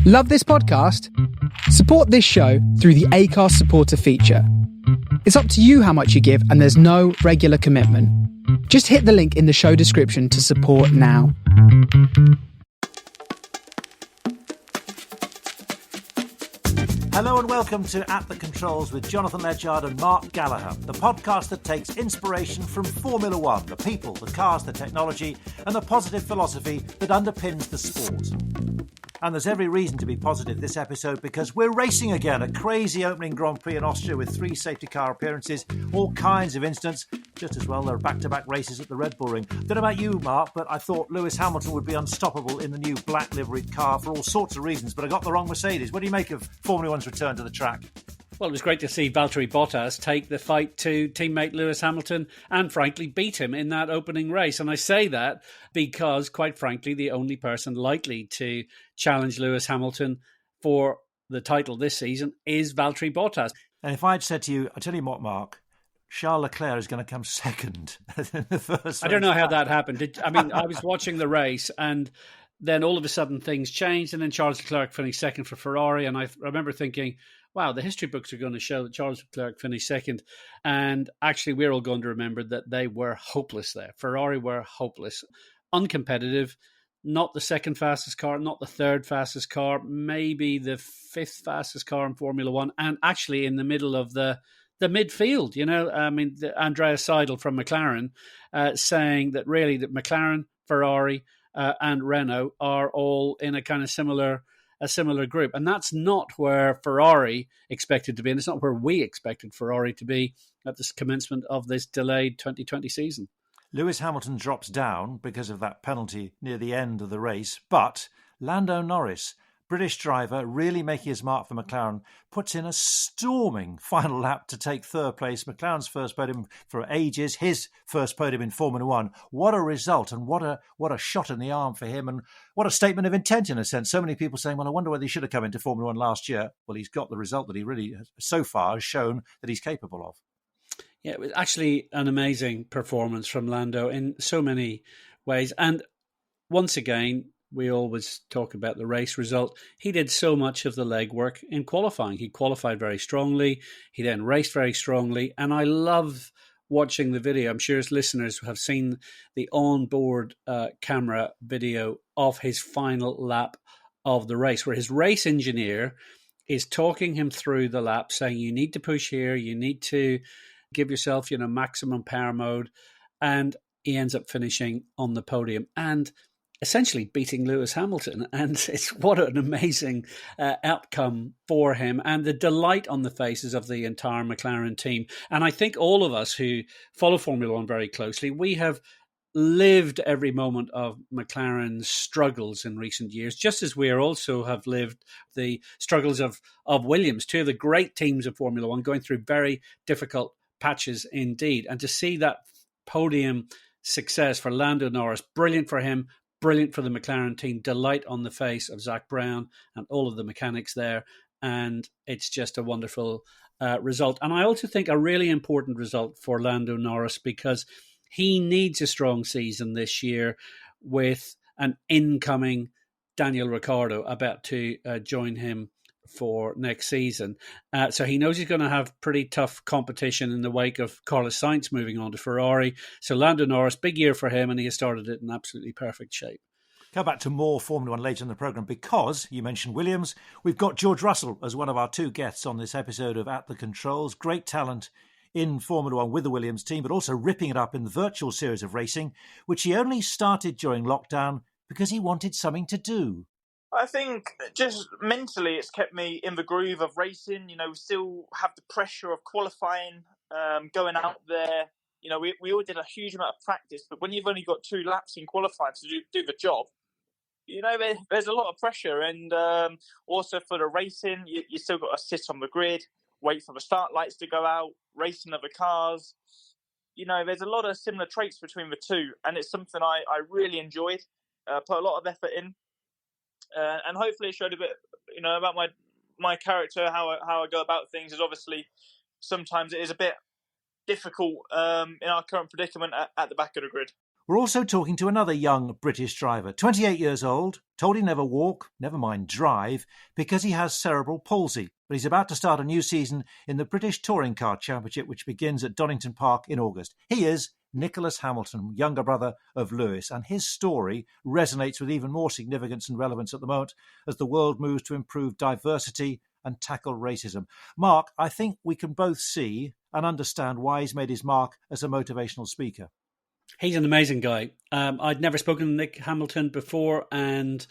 Love this podcast? Support this show through the Acast supporter feature. It's up to you how much you give, and there's no regular commitment. Just hit the link in the show description to support now. Hello and welcome to At the Controls with Jonathan Ledgard and Mark Gallagher, the podcast that takes inspiration from Formula One, the people, the cars, the technology, and the positive philosophy that underpins the sport. And there's every reason to be positive this episode because we're racing again. A crazy opening Grand Prix in Austria with 3 safety car appearances, all kinds of incidents. Just as well, there are back-to-back races at the Red Bull Ring. Don't know about you, Mark, but I thought Lewis Hamilton would be unstoppable in the new black liveried car for all sorts of reasons, but I got the wrong Mercedes. What do you make of Formula One's return to the track? Well, it was great to see Valtteri Bottas take the fight to teammate Lewis Hamilton and, frankly, beat him in that opening race. And I say that because, quite frankly, the only person likely to challenge Lewis Hamilton for the title this season is Valtteri Bottas. And if I'd said to you, I tell you what, Mark, Charles Leclerc is going to come second in the first. I don't know how that happened. I was watching the race and then all of a sudden things changed and then Charles Leclerc finished second for Ferrari. And I remember thinking, wow, the history books are going to show that Charles Leclerc finished second. And actually, we're all going to remember that they were hopeless there. Ferrari were hopeless, uncompetitive, not the second fastest car, not the third fastest car, maybe the 5th fastest car in Formula One, and actually in the middle of the midfield. Andreas Seidel from McLaren saying that really that McLaren, Ferrari, and Renault are all in a kind of similar group. And that's not where Ferrari expected to be, and it's not where we expected Ferrari to be at the commencement of this delayed 2020 season. Lewis Hamilton drops down because of that penalty near the end of the race, but Lando Norris, British driver, really making his mark for McLaren, puts in a storming final lap to take third place. McLaren's first podium for ages, his first podium in Formula One. What a result and what a shot in the arm for him, and what a statement of intent in a sense. So many people saying, well, I wonder whether he should have come into Formula One last year. Well, he's got the result that he really, so far, has shown that he's capable of. Yeah, it was actually an amazing performance from Lando in so many ways. And once again, we always talk about the race result. He did so much of the legwork in qualifying. He qualified very strongly. He then raced very strongly. And I love watching the video. I'm sure his listeners have seen the onboard camera video of his final lap of the race, where his race engineer is talking him through the lap, saying, you need to push here, you need to give yourself, maximum power mode. And he ends up finishing on the podium and essentially beating Lewis Hamilton. And it's what an amazing outcome for him, and the delight on the faces of the entire McLaren team. And I think all of us who follow Formula One very closely, we have lived every moment of McLaren's struggles in recent years, just as we also have lived the struggles of Williams, 2 of the great teams of Formula One, going through very difficult patches indeed. And to see that podium success for Lando Norris, brilliant for him, brilliant for the McLaren team, delight on the face of Zach Brown and all of the mechanics there. And it's just a wonderful result. And I also think a really important result for Lando Norris, because he needs a strong season this year with an incoming Daniel Ricciardo about to join him for next season. So he knows he's going to have pretty tough competition in the wake of Carlos Sainz moving on to Ferrari. So Lando Norris, big year for him, and he has started it in absolutely perfect shape. Go back to more Formula One later in the programme, because you mentioned Williams. We've got George Russell as one of our 2 guests on this episode of At the Controls. Great talent in Formula One with the Williams team, but also ripping it up in the virtual series of racing, which he only started during lockdown because he wanted something to do. I think just mentally it's kept me in the groove of racing. We still have the pressure of qualifying, going out there. We all did a huge amount of practice, but when you've only got 2 laps in qualifying to do the job, there's a lot of pressure. And also for the racing, you still got to sit on the grid, wait for the start lights to go out, racing other cars. There's a lot of similar traits between the 2, and it's something I really enjoyed, put a lot of effort in. And hopefully it showed a bit, about my character, how I go about things. Is obviously sometimes it is a bit difficult in our current predicament at the back of the grid. We're also talking to another young British driver, 28 years old, told he'd never walk, never mind drive, because he has cerebral palsy. But he's about to start a new season in the British Touring Car Championship, which begins at Donington Park in August. He is Nic Hamilton, younger brother of Lewis, and his story resonates with even more significance and relevance at the moment as the world moves to improve diversity and tackle racism. Mark, I think we can both see and understand why he's made his mark as a motivational speaker. He's an amazing guy. I'd never spoken to Nic Hamilton before, and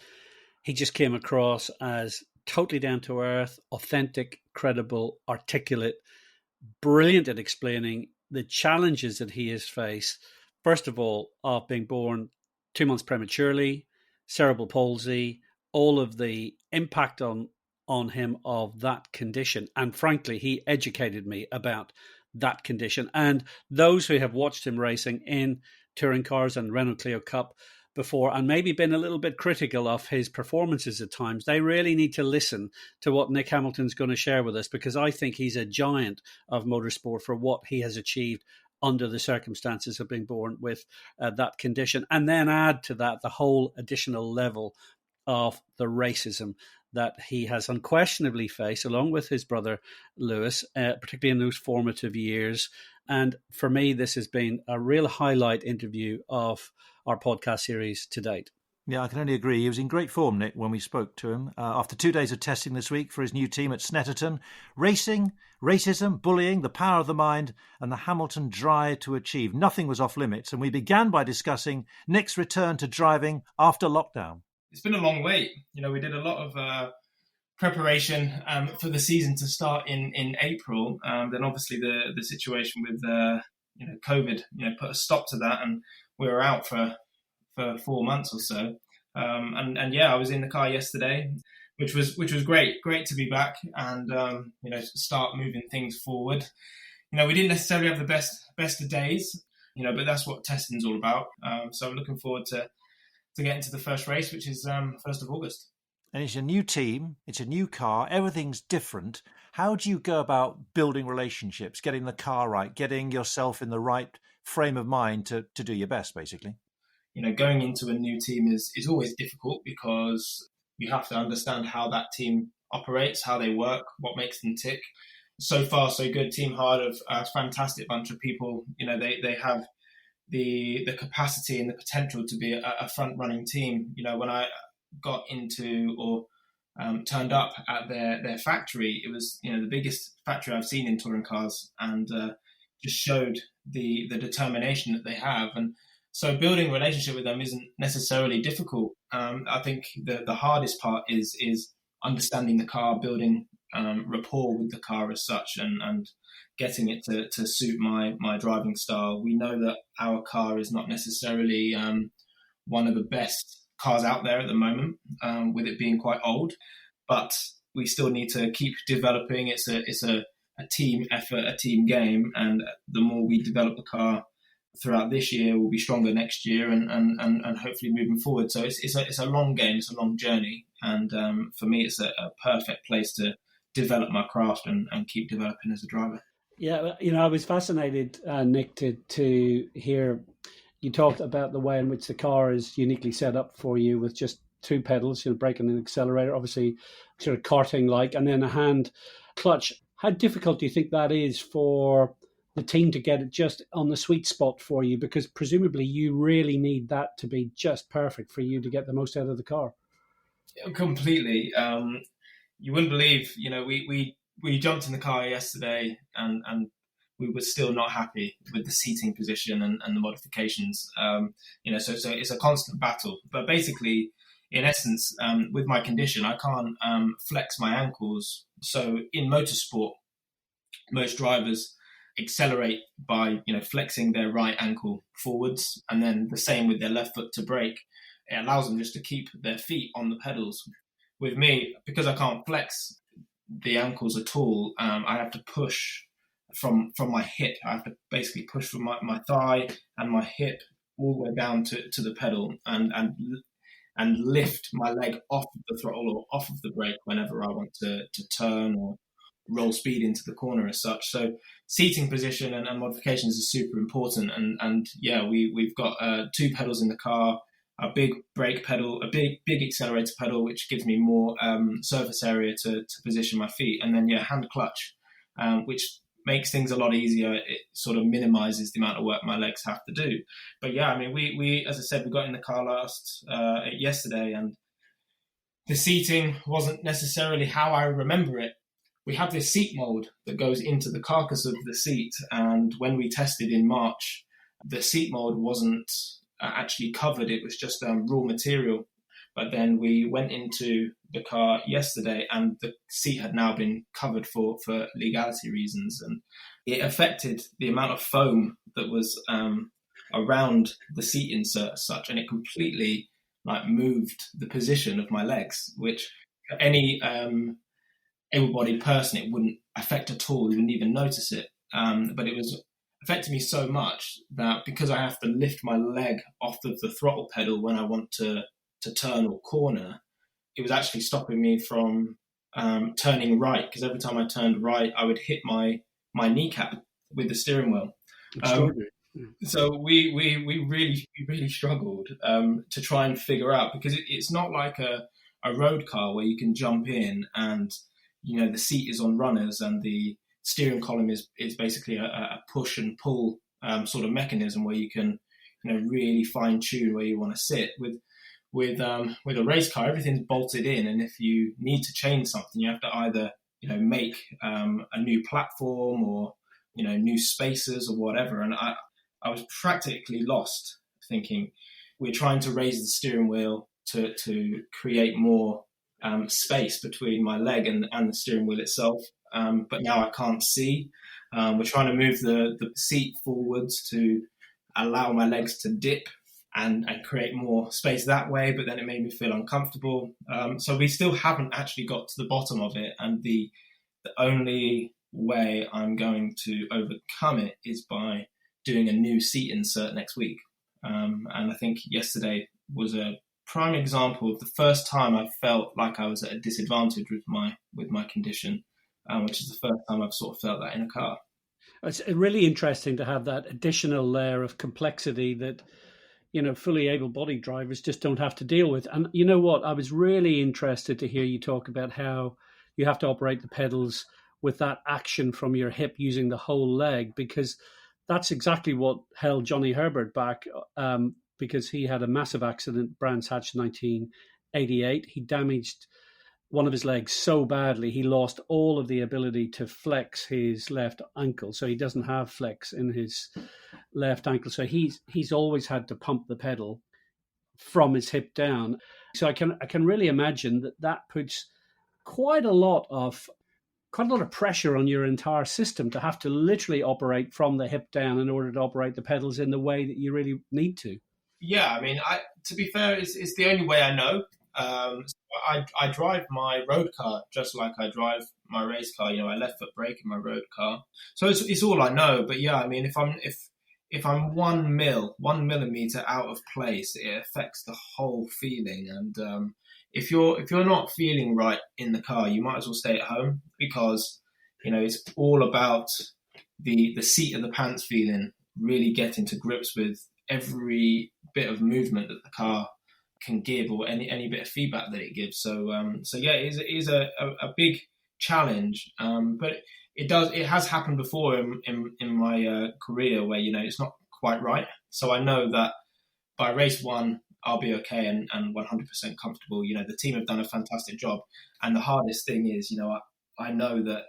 he just came across as totally down to earth, authentic, credible, articulate, brilliant at explaining the challenges that he has faced. First of all, of being born 2 months prematurely, cerebral palsy, all of the impact on him of that condition. And frankly, he educated me about that condition. And those who have watched him racing in touring cars and Renault Clio Cup before and maybe been a little bit critical of his performances at times, they really need to listen to what Nic Hamilton's going to share with us, because I think he's a giant of motorsport for what he has achieved under the circumstances of being born with that condition. And then add to that the whole additional level of the racism that he has unquestionably faced, along with his brother Lewis, particularly in those formative years. And for me, this has been a real highlight interview of our podcast series to date. Yeah, I can only agree. He was in great form, Nick, when we spoke to him. After 2 days of testing this week for his new team at Snetterton, racing, racism, bullying, the power of the mind, and the Hamilton drive to achieve. Nothing was off limits, and we began by discussing Nick's return to driving after lockdown. It's been a long wait. We did a lot of preparation for the season to start in April. Then obviously the situation with COVID put a stop to that, and we were out for 4 months or so. And I was in the car yesterday, which was great to be back and start moving things forward. We didn't necessarily have the best of days, but that's what testing's all about. So I'm looking forward to get into the first race, which is 1st of August. And it's a new team, it's a new car, everything's different. How do you go about building relationships, getting the car right, getting yourself in the right frame of mind to do your best, basically? Going into a new team is always difficult because you have to understand how that team operates, how they work, what makes them tick. So far, so good. Team Hard of a fantastic bunch of people. They have the capacity and the potential to be a front-running team. When I got into or turned up at their factory, it was the biggest factory I've seen in touring cars, and just showed the determination that they have. And so building a relationship with them isn't necessarily difficult. I think the hardest part is understanding the car, building rapport with the car as such, and getting it to suit my driving style. We know that our car is not necessarily one of the best cars out there at the moment, with it being quite old, but we still need to keep developing. It's a team effort, a team game, and the more we develop the car throughout this year, we'll be stronger next year, and hopefully moving forward. So it's a long game, it's a long journey, and for me, it's a perfect place to develop my craft and keep developing as a driver. Yeah, I was fascinated, Nick, to hear you talked about the way in which the car is uniquely set up for you with just two pedals, brake and an accelerator, obviously sort of karting-like, and then a hand clutch. How difficult do you think that is for the team to get it just on the sweet spot for you? Because presumably you really need that to be just perfect for you to get the most out of the car. Completely. You wouldn't believe, we jumped in the car yesterday and we were still not happy with the seating position and the modifications. So it's a constant battle. But basically, in essence, with my condition, I can't flex my ankles. So in motorsport, most drivers accelerate by flexing their right ankle forwards, and then the same with their left foot to brake. It allows them just to keep their feet on the pedals. With me, because I can't flex the ankles at all, I have to push from my hip. I have to basically push from my thigh and my hip all the way down to the pedal and lift my leg off of the throttle or off of the brake whenever I want to turn roll speed into the corner as such. So seating position and modifications is super important. And yeah, we've got 2 pedals in the car, a big brake pedal, a big accelerator pedal, which gives me more surface area to position my feet, and then hand clutch, which makes things a lot easier. It sort of minimizes the amount of work my legs have to do. But yeah, I mean, we as I said, we got in the car yesterday, and the seating wasn't necessarily how I remember it. We have this seat mold that goes into the carcass of the seat, and when we tested in March, the seat mold wasn't actually covered. It was just raw material. But then we went into the car yesterday, and the seat had now been covered for legality reasons, and it affected the amount of foam that was around the seat insert as such, and it completely moved the position of my legs, which any able-bodied person it wouldn't affect at all. You wouldn't even notice it. But it was affecting me so much that because I have to lift my leg off of the throttle pedal when I want to turn or corner, it was actually stopping me from turning right, because every time I turned right, I would hit my kneecap with the steering wheel. So we really struggled to try and figure out, because it's not like a road car where you can jump in and the seat is on runners and the steering column is basically a push and pull sort of mechanism where you can really fine tune where you want to sit. With a race car, everything's bolted in, and if you need to change something, you have to either make a new platform or new spaces or whatever. And I was practically lost, thinking we're trying to raise the steering wheel to create more space between my leg and the steering wheel itself, but now I can't see. We're trying to move the seat forwards to allow my legs to dip and create more space that way, but then it made me feel uncomfortable. So we still haven't actually got to the bottom of it, and the only way I'm going to overcome it is by doing a new seat insert next week. And I think yesterday was a prime example of the first time I felt like I was at a disadvantage with my condition, which is the first time I've sort of felt that in a car. It's really interesting to have that additional layer of complexity that fully able-bodied drivers just don't have to deal with. And you know what? I was really interested to hear you talk about how you have to operate the pedals with that action from your hip using the whole leg, because that's exactly what held Johnny Herbert back, because he had a massive accident, Brands Hatch 1988. He damaged one of his legs so badly, he lost all of the ability to flex his left ankle. So he doesn't have flex in his left ankle. So he's always had to pump the pedal from his hip down. So I can really imagine that puts quite a lot of pressure on your entire system to have to literally operate from the hip down in order to operate the pedals in the way that you really need to. Yeah, I mean, to be fair, it's the only way I know. I drive my road car just like I drive my race car. I left foot brake in my road car, so it's all I know. But yeah, I mean, if I'm 1 millimeter out of place, it affects the whole feeling. And if you're not feeling right in the car, you might as well stay at home, because it's all about the seat of the pants feeling, really getting to grips with every bit of movement that the car can give, or any bit of feedback that it gives. So yeah, it is a big challenge, but it has happened before in my career where it's not quite right. So I know that by race 1 I'll be okay and 100% comfortable. The team have done a fantastic job, and the hardest thing is I know that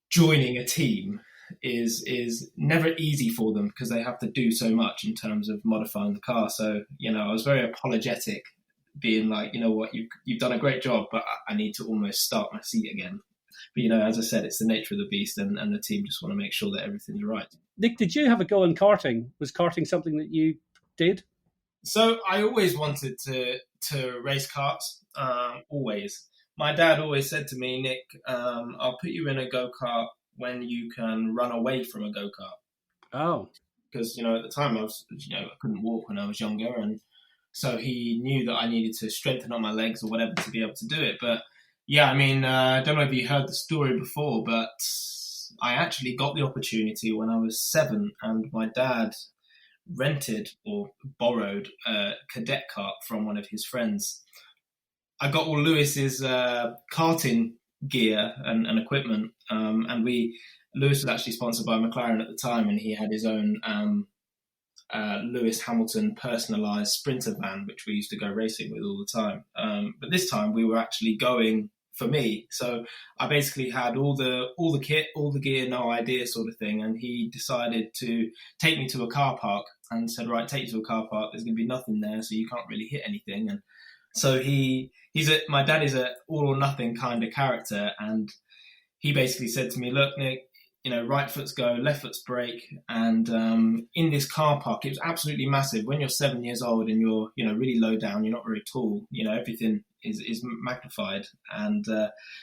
joining a team is never easy for them, because they have to do so much in terms of modifying the car. So I was very apologetic, being like, what, you've done a great job, but I need to almost start my seat again. But as I said, it's the nature of the beast, and the team just want to make sure that everything's right. Nick, did you have a go in karting? Was karting something that you did? So I always wanted to race karts. Always. My dad always said to me, Nick, I'll put you in a go-kart when you can run away from a go-kart. Oh. Because, at the time I was, I couldn't walk when I was younger. And so he knew that I needed to strengthen up my legs or whatever to be able to do it. But, Yeah, I mean, I don't know if you heard the story before, but I actually got the opportunity when I was 7, and my dad rented or borrowed a cadet kart from one of his friends. I got all Lewis's karting gear and equipment, and Lewis was actually sponsored by McLaren at the time, and he had his own Nic Hamilton personalised sprinter van, which we used to go racing with all the time. But this time we were actually going for me, so I basically had all the kit, all the gear, no idea sort of thing. And he decided to take me to a car park and said, "Right, take you to a car park. There's going to be nothing there, so you can't really hit anything." And so my dad is a all or nothing kind of character, and he basically said to me, "Look, Nick, right foot's go, left foot's brake." And in this car park, it was absolutely massive. When you're 7 years old and you're, really low down, you're not very tall, everything is magnified. And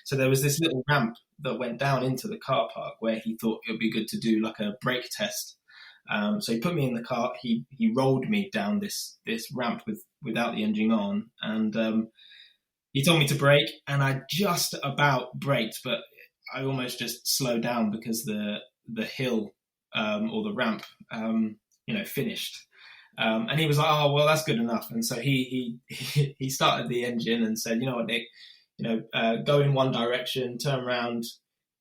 so there was this little ramp that went down into the car park where he thought it would be good to do like a brake test. So he put me in the car, he rolled me down this ramp without the engine on. And he told me to brake, and I just about braked, but I almost just slowed down because the hill or the ramp, finished. And he was like, "Oh, well, that's good enough." And so he started the engine and said, "You know what, Nick, go in one direction, turn around,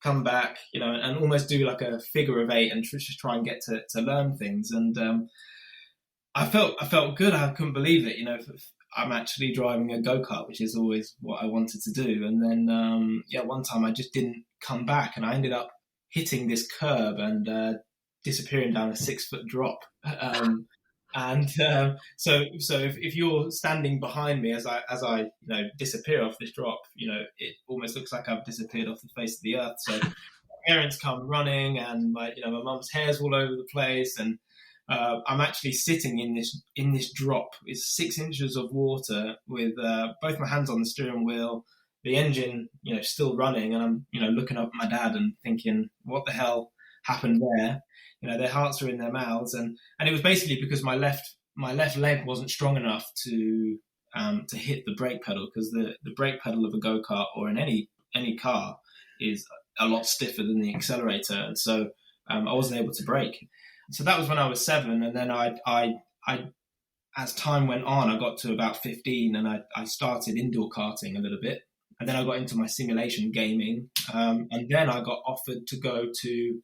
come back, and almost do like a figure of 8 and just try and get to learn things." And I felt good. I couldn't believe it. I'm actually driving a go-kart, which is always what I wanted to do. And then, one time I just didn't come back, and I ended up hitting this curb and disappearing down a 6-foot drop. So if you're standing behind me as I disappear off this drop, it almost looks like I've disappeared off the face of the earth. So my parents come running, and my mum's hair's all over the place, and I'm actually sitting in this drop. It's 6 inches of water with both my hands on the steering wheel, the engine, still running, and I'm, looking up at my dad and thinking, what the hell happened there? Their hearts are in their mouths, and it was basically because my left leg wasn't strong enough to hit the brake pedal, because the brake pedal of a go-kart or in any car is a lot stiffer than the accelerator, and so I wasn't able to brake. So that was when I was 7, and then I as time went on, I got to about 15, and I started indoor karting a little bit, and then I got into my simulation gaming, and then I got offered to go to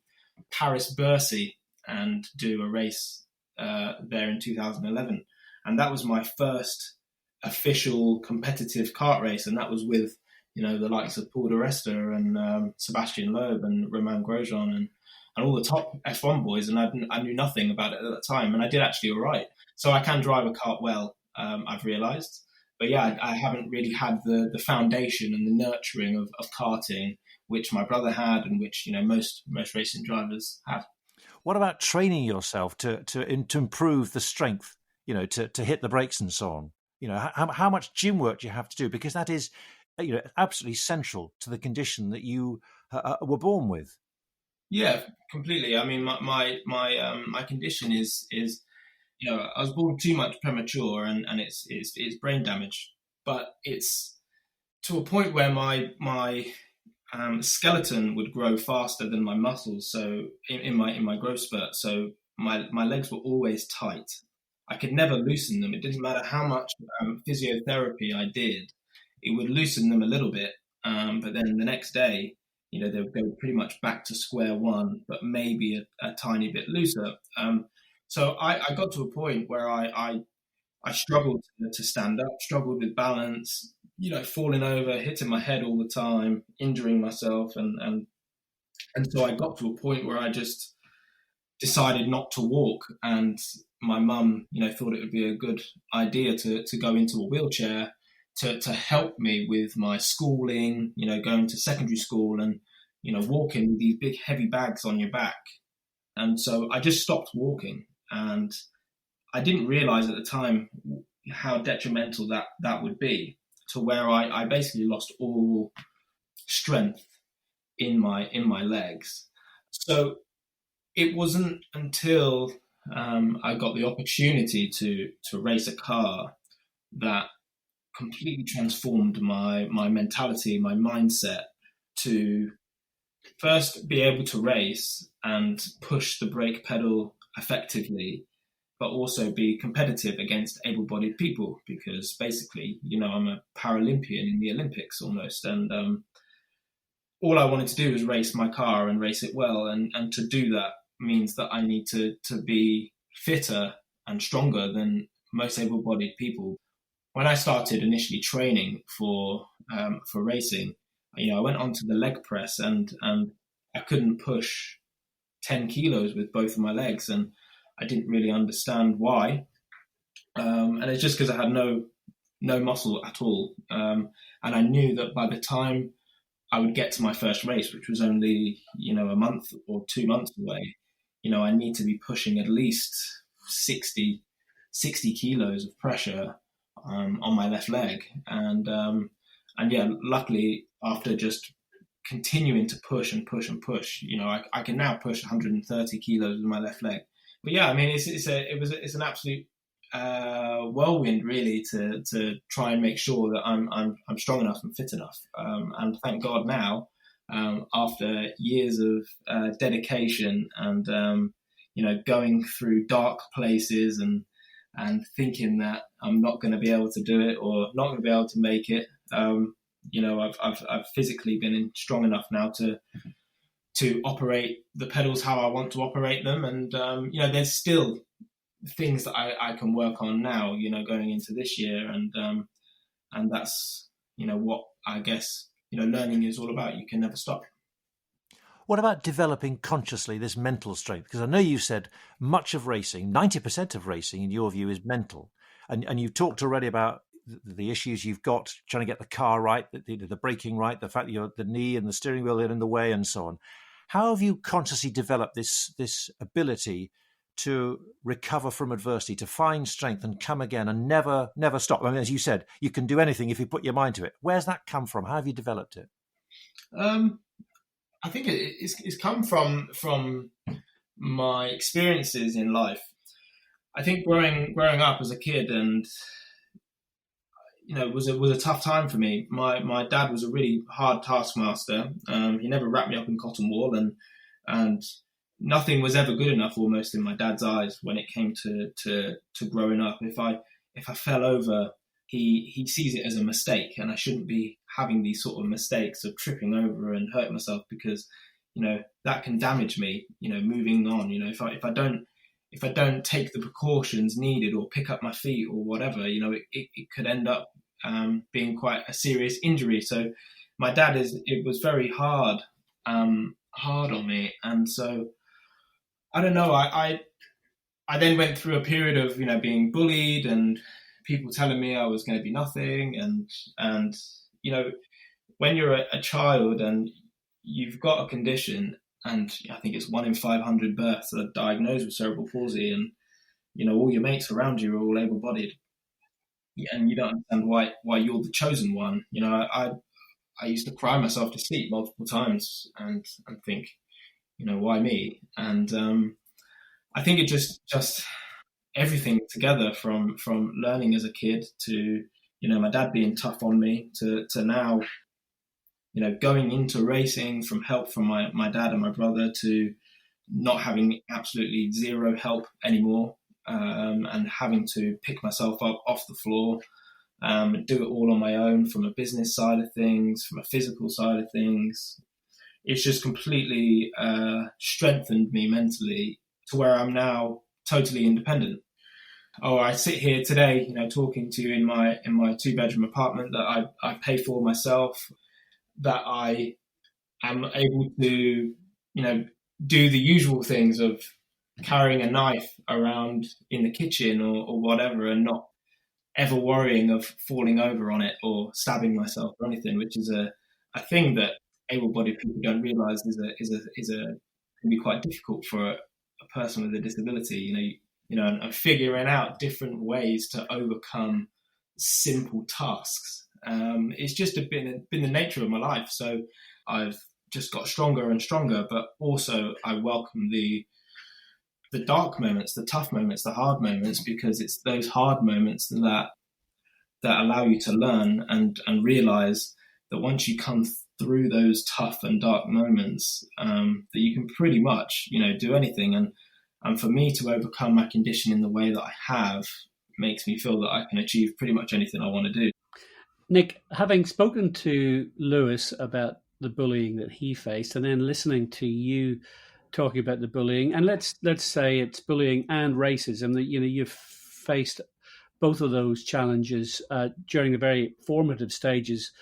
Paris-Bercy and do a race there in 2011, and that was my first official competitive kart race, and that was with the likes of Paul di Resta and Sebastian Loeb and Romain Grosjean and all the top F1 boys, and I knew nothing about it at the time, and I did actually all right. So I can drive a kart well, I've realised. But yeah, I haven't really had the foundation and the nurturing of karting, which my brother had, and which most racing drivers have. What about training yourself to improve the strength, to hit the brakes and so on? How much gym work do you have to do? Because that is, absolutely central to the condition that you were born with. Yeah, completely. I mean, my condition is I was born too much premature, and it's brain damage, but it's to a point where my skeleton would grow faster than my muscles. So in my growth spurt, so my legs were always tight. I could never loosen them. It didn't matter how much physiotherapy I did, it would loosen them a little bit, but then the next day, they would go pretty much back to square one, but maybe a tiny bit looser. So I got to a point where I struggled to stand up, struggled with balance, falling over, hitting my head all the time, injuring myself. And so I got to a point where I just decided not to walk. And my mum, thought it would be a good idea to go into a wheelchair to help me with my schooling, going to secondary school and, walking with these big heavy bags on your back. And so I just stopped walking, and I didn't realize at the time how detrimental that would be, to where I basically lost all strength in my legs. So it wasn't until I got the opportunity to race a car that completely transformed my mentality, my mindset to first be able to race and push the brake pedal effectively, but also be competitive against able-bodied people, because basically, I'm a Paralympian in the Olympics almost. And all I wanted to do was race my car and race it well. And to do that means that I need to be fitter and stronger than most able-bodied people. When I started initially training for racing, I went onto the leg press and I couldn't push 10 kilos with both of my legs, and I didn't really understand why. And it's just because I had no muscle at all. And I knew that by the time I would get to my first race, which was only, a month or 2 months away, I need to be pushing at least 60 kilos of pressure on my left leg. And yeah, luckily, after just continuing to push and push and push, I can now push 130 kilos with my left leg. But yeah, I mean, it's an absolute whirlwind really to try and make sure that I'm strong enough and fit enough. And thank God now, after years of dedication and going through dark places and thinking that I'm not going to be able to do it or not going to be able to make it, I've physically been strong enough now to operate the pedals how I want to operate them. And, there's still things that I can work on now, going into this year. And that's, what I guess, learning is all about. You can never stop. What about developing consciously this mental strength? Because I know you said much of racing, 90% of racing in your view is mental. And you've talked already about the issues you've got trying to get the car right, the braking right, the fact that the knee and the steering wheel are in the way and so on. How have you consciously developed this ability to recover from adversity, to find strength and come again and never stop? I mean, as you said, you can do anything if you put your mind to it. Where's that come from? How have you developed it? I think it's come from my experiences in life. I think growing up as a kid, and was a tough time for me. My dad was a really hard taskmaster. He never wrapped me up in cotton wool, and nothing was ever good enough almost in my dad's eyes when it came to growing up. If I fell over, he sees it as a mistake, and I shouldn't be having these sort of mistakes of tripping over and hurting myself, because that can damage me. Moving on. If I don't take the precautions needed or pick up my feet or whatever, it could end up being quite a serious injury. So my dad it was very hard on me, and so I don't know. I then went through a period of being bullied and people telling me I was going to be nothing, and when you're a child and you've got a condition, and I think it's 1 in 500 births that are diagnosed with cerebral palsy, and all your mates around you are all able-bodied, and you don't understand why you're the chosen one. I used to cry myself to sleep multiple times and think, why me? And I think it just everything together from learning as a kid to my dad being tough on me to now going into racing, from help from my dad and my brother to not having absolutely zero help anymore, and having to pick myself up off the floor, and do it all on my own, from a business side of things, from a physical side of things. It's just completely strengthened me mentally to where I'm now totally independent. I sit here today, talking to you in my 2-bedroom apartment that I pay for myself, that I am able to, do the usual things of carrying a knife around in the kitchen or whatever, and not ever worrying of falling over on it or stabbing myself or anything, which is a thing that able-bodied people don't realise can be quite difficult for a person with a disability. And figuring out different ways to overcome simple tasks. It's just been the nature of my life. So I've just got stronger and stronger, but also I welcome the dark moments, the tough moments, the hard moments, because it's those hard moments that allow you to learn and realize that once you come through those tough and dark moments, that you can pretty much, do anything. And for me to overcome my condition in the way that I have makes me feel that I can achieve pretty much anything I want to do. Nic, having spoken to Lewis about the bullying that he faced, and then listening to you talking about the bullying, and let's say it's bullying and racism, that you've faced both of those challenges during the very formative stages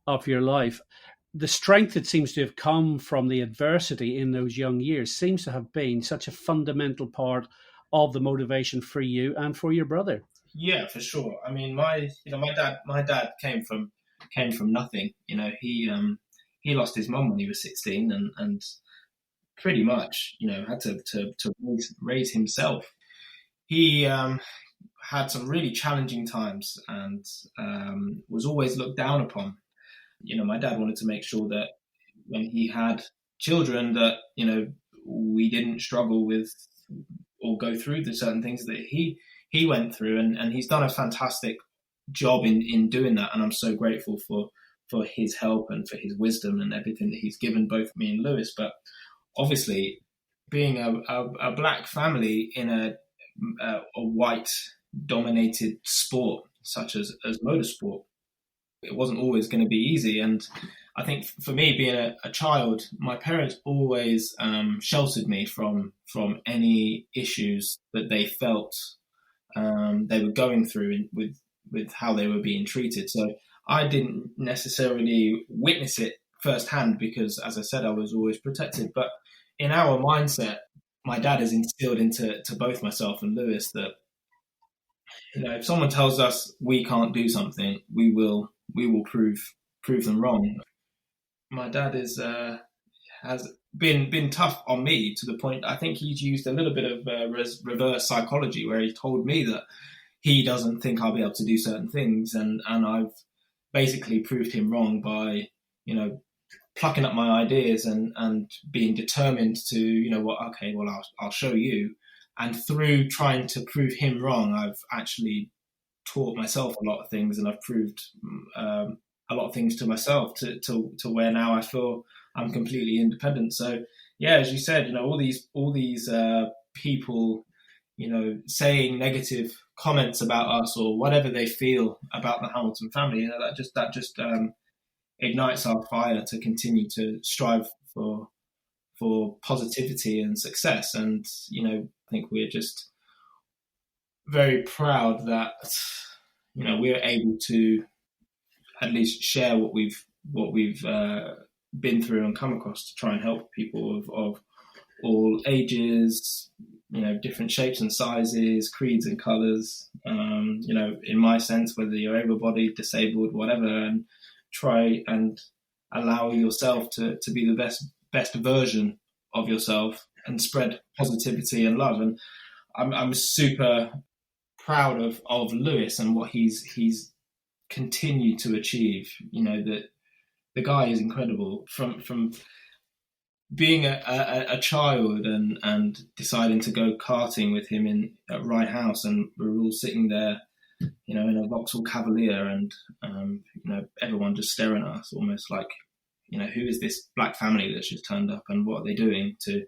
of your life. The strength that seems to have come from the adversity in those young years seems to have been such a fundamental part of the motivation for you and for your brother. Yeah, for sure. I mean, my dad came from nothing. He lost his mum when he was 16, and pretty much, had to raise himself. He had some really challenging times and was always looked down upon. My dad wanted to make sure that when he had children that, we didn't struggle with or go through the certain things that he went through. And he's done a fantastic job in doing that. And I'm so grateful for his help and for his wisdom and everything that he's given both me and Lewis. But obviously, being a black family in a white-dominated sport such as motorsport, it wasn't always going to be easy. And I think for me, being a child, my parents always sheltered me from any issues that they felt they were going through with how they were being treated. So I didn't necessarily witness it firsthand because, as I said, I was always protected. But in our mindset, my dad has instilled into both myself and Lewis that, if someone tells us we can't do something, we will prove them wrong. My dad has been tough on me to the point I think he's used a little bit of reverse psychology where he told me that he doesn't think I'll be able to do certain things, and I've basically proved him wrong by plucking up my ideas and being determined to I'll show you. And through trying to prove him wrong, I've actually taught myself a lot of things, and I've proved a lot of things to myself to where now I feel I'm completely independent. So yeah, as you said, all these people, saying negative comments about us or whatever they feel about the Hamilton family, that just ignites our fire to continue to strive for positivity and success. And I think we're just very proud that we're able to at least share what we've been through and come across to try and help people of all ages, different shapes and sizes, creeds and colours. In my sense, whether you're able-bodied, disabled, whatever, and try and allow yourself to be the best version of yourself and spread positivity and love. And I'm super proud of Lewis and what he's continued to achieve. That the guy is incredible. From being a child and deciding to go karting with him at Rye House, and we're all sitting there, in a Vauxhall Cavalier, and everyone just staring at us, almost like, who is this black family that's just turned up and what are they doing, to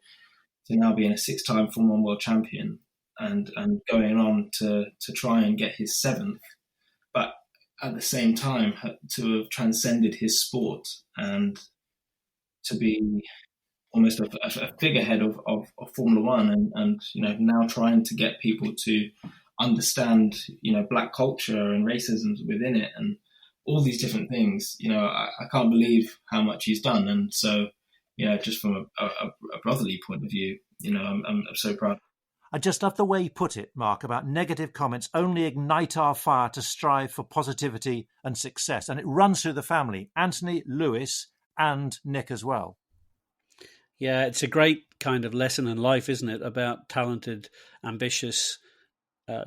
now being a 6-time Formula 1 world champion and going on to try and get his 7th, but at the same time to have transcended his sport and to be almost a figurehead of Formula 1 and now trying to get people to understand, black culture and racism within it and all these different things. I can't believe how much he's done. And so, just from a brotherly point of view, I'm so proud. I just love the way you put it, Mark, about negative comments only ignite our fire to strive for positivity and success. And it runs through the family, Anthony, Lewis, and Nic as well. Yeah, it's a great kind of lesson in life, isn't it, about talented, ambitious,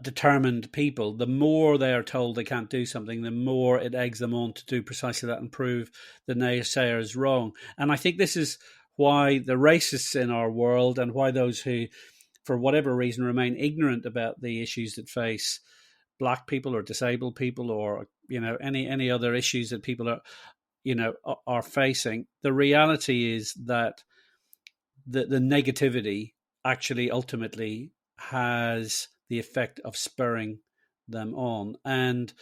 determined people. The more they are told they can't do something, the more it eggs them on to do precisely that and prove the naysayers wrong. And I think this is why the racists in our world, and why those who, for whatever reason, remain ignorant about the issues that face black people or disabled people or, any other issues that people are facing. The reality is that the negativity actually ultimately has the effect of spurring them on. And,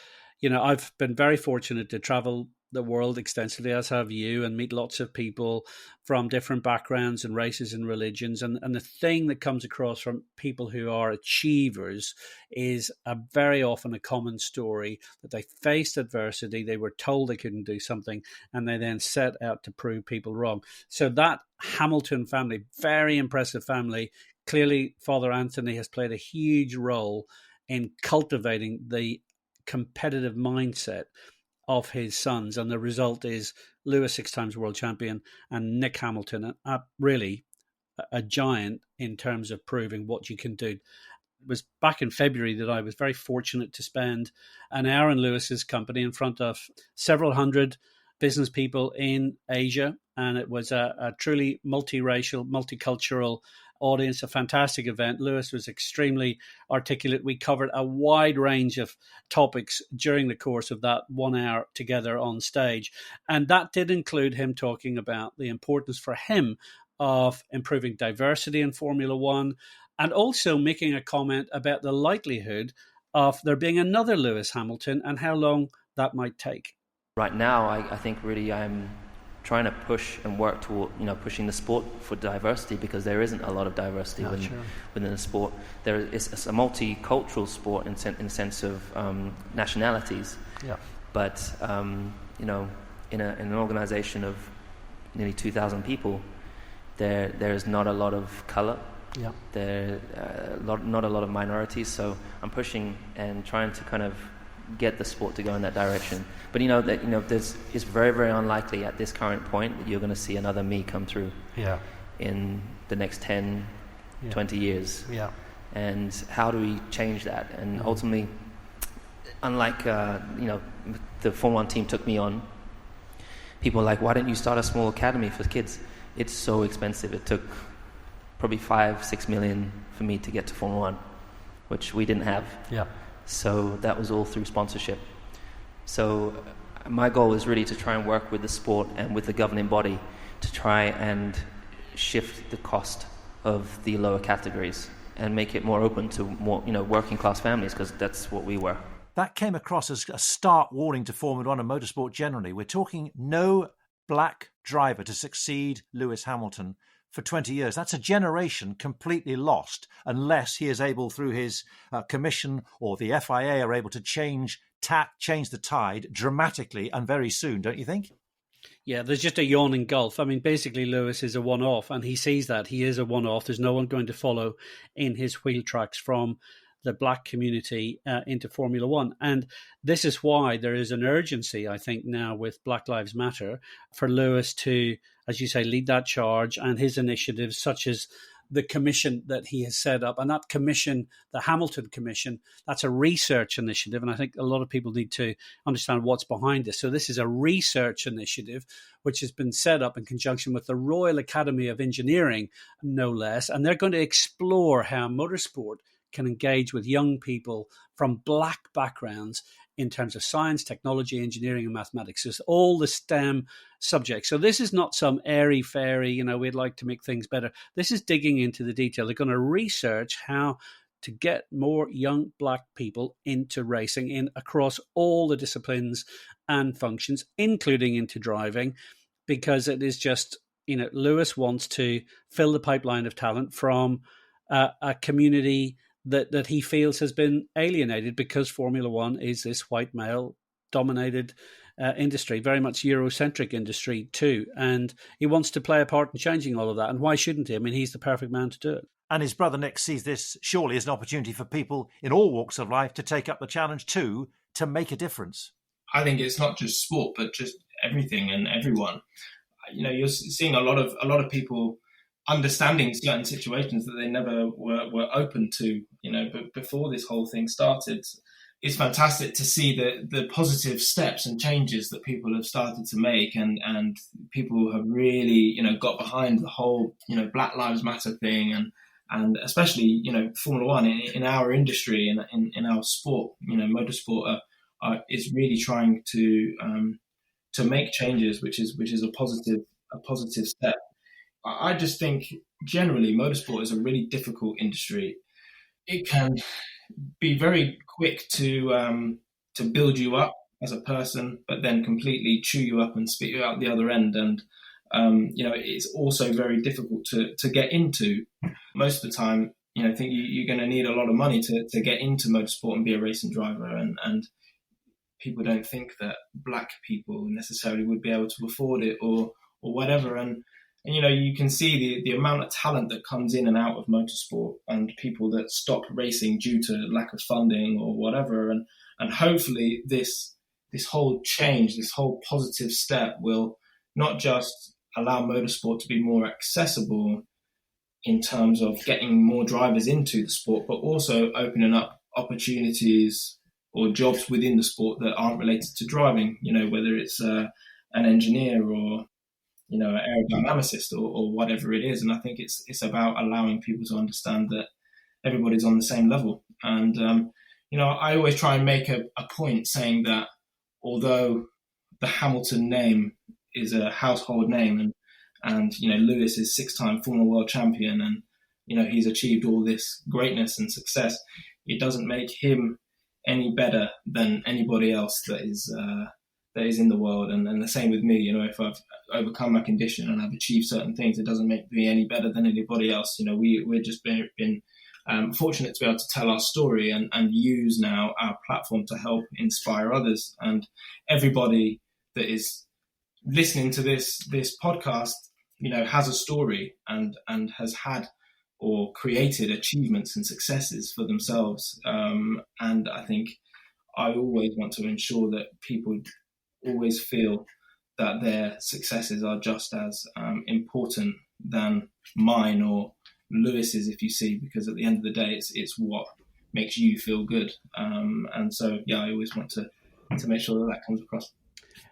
I've been very fortunate to travel the world extensively, as have you, and meet lots of people from different backgrounds and races and religions. And the thing that comes across from people who are achievers is very often a common story that they faced adversity, they were told they couldn't do something, and they then set out to prove people wrong. So that Hamilton family, very impressive family, clearly Father Anthony has played a huge role in cultivating the competitive mindset of his sons, and the result is Lewis, 6 times world champion, and Nic Hamilton, really a giant in terms of proving what you can do. It was back in February that I was very fortunate to spend an hour in Lewis's company in front of several hundred business people in Asia, and it was a truly multiracial, multicultural audience, a fantastic event. Lewis was extremely articulate. We covered a wide range of topics during the course of that 1 hour together on stage. And that did include him talking about the importance for him of improving diversity in Formula One, and also making a comment about the likelihood of there being another Lewis Hamilton and how long that might take. Right now, I think really I'm trying to push and work toward, pushing the sport for diversity, because there isn't a lot of diversity within the sport. It's a multicultural sport in the sense of nationalities. Yeah. But in an organization of nearly 2,000 people, there is not a lot of color. Yeah. Not a lot of minorities. So I'm pushing and trying to kind of get the sport to go in that direction. But it's very, very unlikely at this current point that you're going to see another me come through in the next 10, 20 years. Yeah. And how do we change that? And ultimately, unlike the Formula 1 team took me on, people are like, why don't you start a small academy for kids? It's so expensive. It took probably 5-6 million for me to get to Formula 1, which we didn't have. Yeah. So that was all through sponsorship. So my goal is really to try and work with the sport and with the governing body to try and shift the cost of the lower categories and make it more open to more, working class families, because that's what we were. That came across as a stark warning to Formula One and motorsport generally. We're talking no black driver to succeed Lewis Hamilton for 20 years. That's a generation completely lost unless he is able, through his commission or the FIA, are able to change the tide dramatically and very soon, don't you think? Yeah, there's just a yawning gulf. I mean, basically, Lewis is a one-off, and he sees that. He is a one-off. There's no one going to follow in his wheel tracks from the black community into Formula One. And this is why there is an urgency, I think, now with Black Lives Matter for Lewis to, as you say, lead that charge, and his initiatives such as the commission that he has set up. And that commission, the Hamilton Commission, that's a research initiative. And I think a lot of people need to understand what's behind this. So this is a research initiative which has been set up in conjunction with the Royal Academy of Engineering, no less. And they're going to explore how motorsport can engage with young people from black backgrounds in terms of science, technology, engineering, and mathematics. It's all the STEM subjects. So this is not some airy-fairy, we'd like to make things better. This is digging into the detail. They're going to research how to get more young black people into racing across all the disciplines and functions, including into driving, because it is just, Lewis wants to fill the pipeline of talent from a community that he feels has been alienated, because Formula One is this white male dominated industry, very much Eurocentric industry too. And he wants to play a part in changing all of that. And why shouldn't he? I mean, he's the perfect man to do it. And his brother Nic sees this surely as an opportunity for people in all walks of life to take up the challenge too, to make a difference. I think it's not just sport, but just everything and everyone. You're seeing a lot of people understanding certain situations that they never were open to, but before this whole thing started. It's fantastic to see the positive steps and changes that people have started to make, and people have really, got behind the whole, Black Lives Matter thing, And especially, Formula One in our industry, in our sport, motorsport is really trying to make changes, which is a positive step. I just think generally motorsport is a really difficult industry. It can be very quick to build you up as a person, but then completely chew you up and spit you out the other end. And it's also very difficult to get into. Most of the time, I think you're going to need a lot of money to get into motorsport and be a racing driver. And people don't think that black people necessarily would be able to afford it or whatever. And you can see the amount of talent that comes in and out of motorsport, and people that stop racing due to lack of funding or whatever. And hopefully this whole change, this whole positive step will not just allow motorsport to be more accessible in terms of getting more drivers into the sport, but also opening up opportunities or jobs within the sport that aren't related to driving, whether it's an engineer or an aerodynamicist or whatever it is. And I think it's about allowing people to understand that everybody's on the same level. And I always try and make a point saying that although the Hamilton name is a household name, and Lewis is 6-time Formula World Champion, and he's achieved all this greatness and success, it doesn't make him any better than anybody else that is in the world. And the same with me. If I've overcome my condition and I've achieved certain things, it doesn't make me any better than anybody else. We're just been fortunate to be able to tell our story and use now our platform to help inspire others. And everybody that is listening to this podcast, has a story and has had or created achievements and successes for themselves. And I think I always want to ensure that people always feel that their successes are just as important than mine or Lewis's, if you see, because at the end of the day, it's what makes you feel good. And so, I always want to make sure that comes across.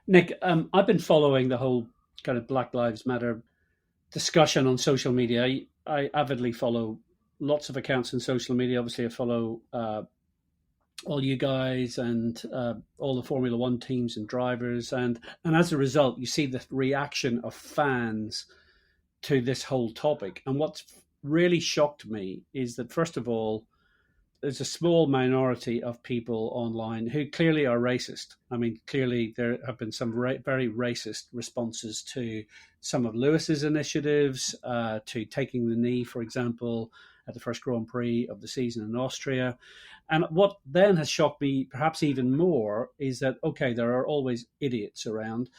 Nic, I've been following the whole kind of Black Lives Matter discussion on social media. I avidly follow lots of accounts on social media. Obviously, I follow all you guys and all the Formula One teams and drivers. And as a result, you see the reaction of fans to this whole topic. And what's really shocked me is that, first of all, there's a small minority of people online who clearly are racist. I mean, clearly there have been some very racist responses to some of Lewis's initiatives, to taking the knee, for example, at the first Grand Prix of the season in Austria. And what then has shocked me perhaps even more is that, okay, there are always idiots around,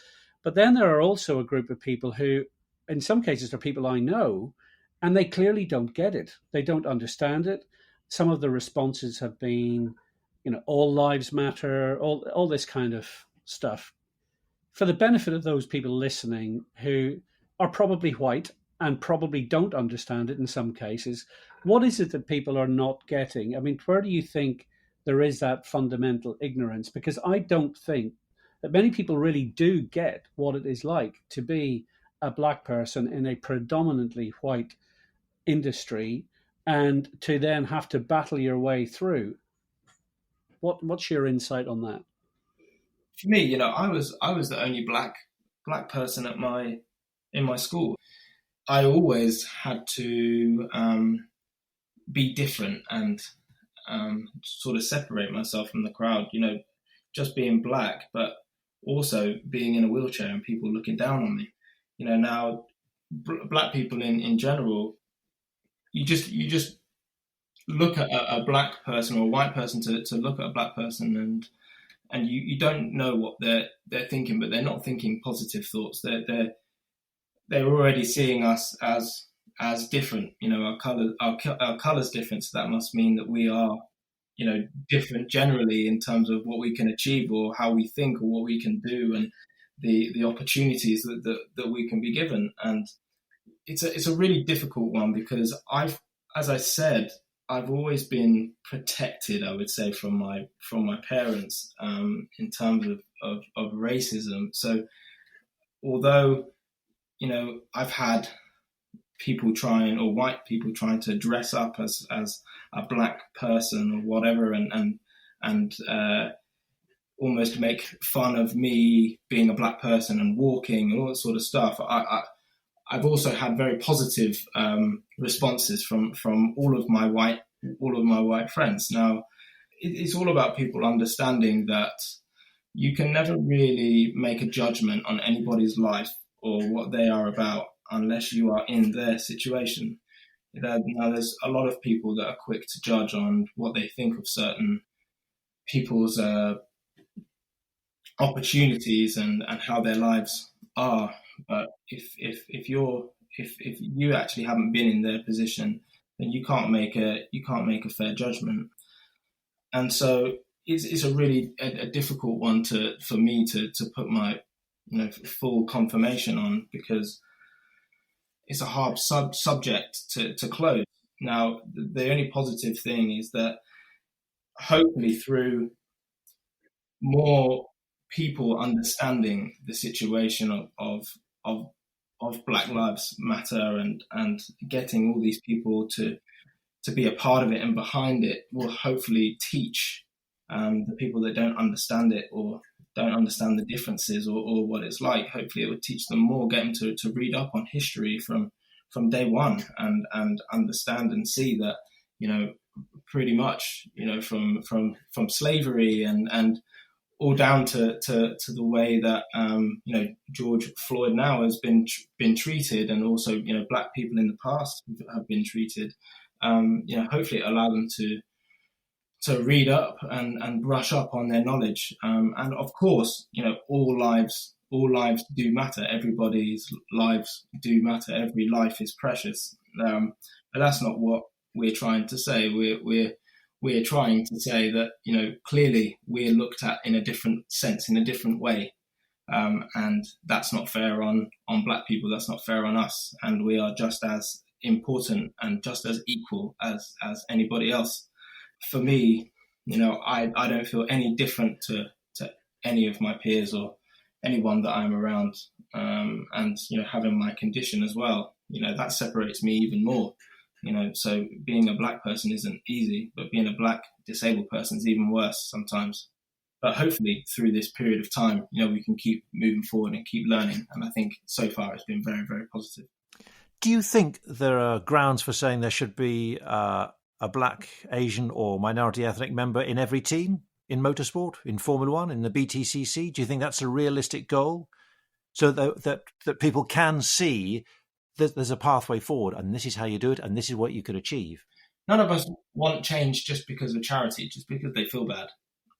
but then there are also a group of people who, in some cases, are people I know, and they clearly don't get it. They don't understand it. Some of the responses have been, all lives matter, all this kind of stuff. For the benefit of those people listening who are probably white and probably don't understand it in some cases, what is it that people are not getting? I mean, where do you think there is that fundamental ignorance? Because I don't think that many people really do get what it is like to be a black person in a predominantly white industry and to then have to battle your way through. What's your insight on that? For me, I was the only black person in my school. I always had to be different and sort of separate myself from the crowd. Just being black, but also being in a wheelchair and people looking down on me. Now black people in general, you just look at a black person or a white person to look at a black person and you don't know what they're thinking, but they're not thinking positive thoughts. They're already seeing us as different. Our color's different, so that must mean that we are different generally in terms of what we can achieve or how we think or what we can do and the opportunities that we can be given. And it's a really difficult one because as I said, I've always been protected, I would say, from my parents in terms of racism. So although, I've had white people trying to dress up as a black person or whatever, and almost make fun of me being a black person and walking and all that sort of stuff. I've also had very positive responses from all of my white friends. Now, it's all about people understanding that you can never really make a judgment on anybody's life or what they are about unless you are in their situation. Now, there's a lot of people that are quick to judge on what they think of certain people's opportunities and how their lives are. But if you actually haven't been in their position, then you can't make a fair judgment. And so it's a really a difficult one for me to put my full confirmation on, because it's a hard subject to close. Now, the only positive thing is that hopefully through more people understanding the situation of Black Lives Matter and getting all these people to be a part of it and behind it will hopefully teach the people that don't understand it or don't understand the differences or what it's like. Hopefully it would teach them more, get them to read up on history from day one and understand and see that, pretty much, from slavery and all down to the way that, George Floyd now has been treated, and also, Black people in the past have been treated. Hopefully it allow them to read up and brush up on their knowledge. And of course, all lives do matter. Everybody's lives do matter. Every life is precious. But that's not what we're trying to say. We're trying to say that, clearly we're looked at in a different sense, in a different way. And that's not fair on Black people. That's not fair on us. And we are just as important and just as equal as anybody else. For me, I don't feel any different to any of my peers or anyone that I'm around. And, having my condition as well, that separates me even more. So being a Black person isn't easy, but being a Black disabled person is even worse sometimes. But hopefully through this period of time, we can keep moving forward and keep learning. And I think so far it's been very, very positive. Do you think there are grounds for saying there should be a Black, Asian or minority ethnic member in every team in motorsport, in Formula One, in the BTCC? Do you think that's a realistic goal? So that people can see that there's a pathway forward, and this is how you do it, and this is what you could achieve. None of us want change just because of charity, just because they feel bad.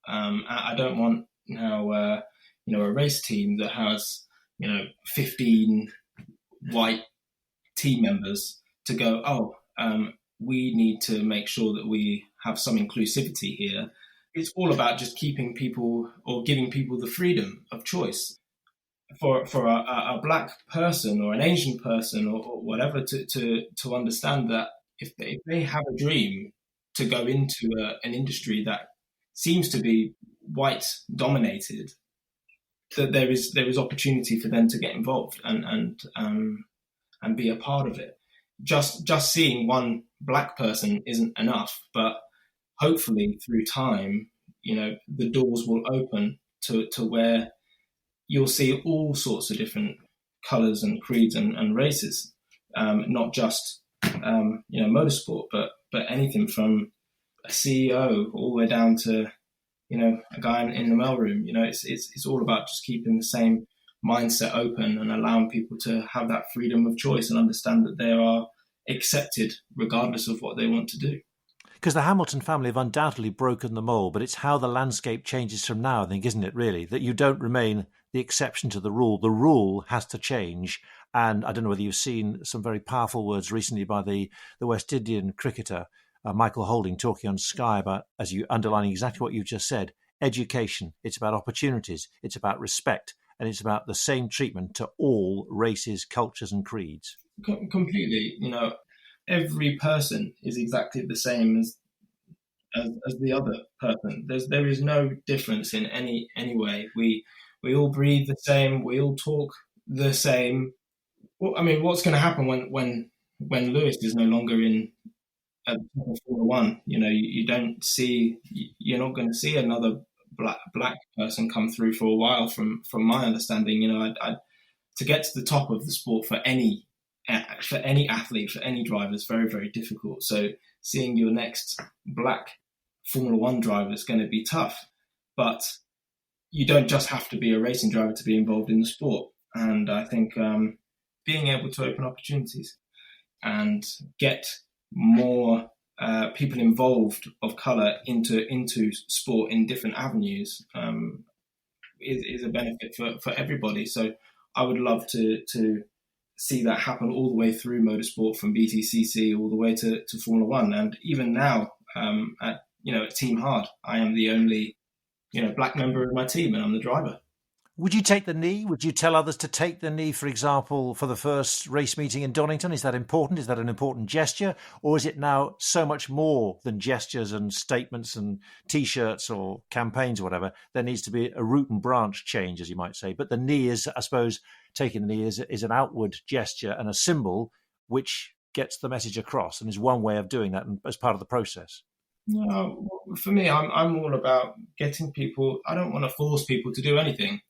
I don't want a race team that has 15 white team members to go, we need to make sure that we have some inclusivity here. It's all about just keeping people or giving people the freedom of choice. For a Black person or an Asian person or whatever to understand that if they have a dream to go into an industry that seems to be white dominated, that there is opportunity for them to get involved and be a part of it. Just seeing one Black person isn't enough, but hopefully through time, the doors will open to where you'll see all sorts of different colours and creeds and races, not just motorsport, but anything from a CEO all the way down to a guy in the mailroom. It's all about just keeping the same mindset open and allowing people to have that freedom of choice and understand that they are accepted regardless of what they want to do. Because the Hamilton family have undoubtedly broken the mould, but it's how the landscape changes from now, I think, isn't it, really? That you don't remain the exception to the rule. The rule has to change. And I don't know whether you've seen some very powerful words recently by the West Indian cricketer, Michael Holding, talking on Sky about, as you underlining exactly what you just said, education. It's about opportunities. It's about respect. And it's about the same treatment to all races, cultures and creeds. Completely. Every person is exactly the same as the other person. There is no difference in any way. We all breathe the same. We all talk the same. Well, I mean, what's going to happen when when Lewis is no longer in at the top of Formula One, you don't see, you're not going to see another black person come through for a while. From my understanding, to get to the top of the sport for any athlete, for any driver, is very, very difficult. So seeing your next black Formula One driver is going to be tough, but you don't just have to be a racing driver to be involved in the sport. And I think being able to open opportunities and get more people involved of colour into sport in different avenues is a benefit for everybody. So I would love to see that happen all the way through motorsport, from BTCC all the way to Formula One. And even now at Team Hard, I am the only black member of my team, and I'm the driver. Would you take the knee? Would you tell others to take the knee, for example, for the first race meeting in Donington? Is that important? Is that an important gesture? Or is it now so much more than gestures and statements and T-shirts or campaigns or whatever? There needs to be a root and branch change, as you might say. But the knee is, I suppose, taking the knee is an outward gesture and a symbol which gets the message across, and is one way of doing that as part of the process. No, for me, I'm all about getting people. I don't want to force people to do anything.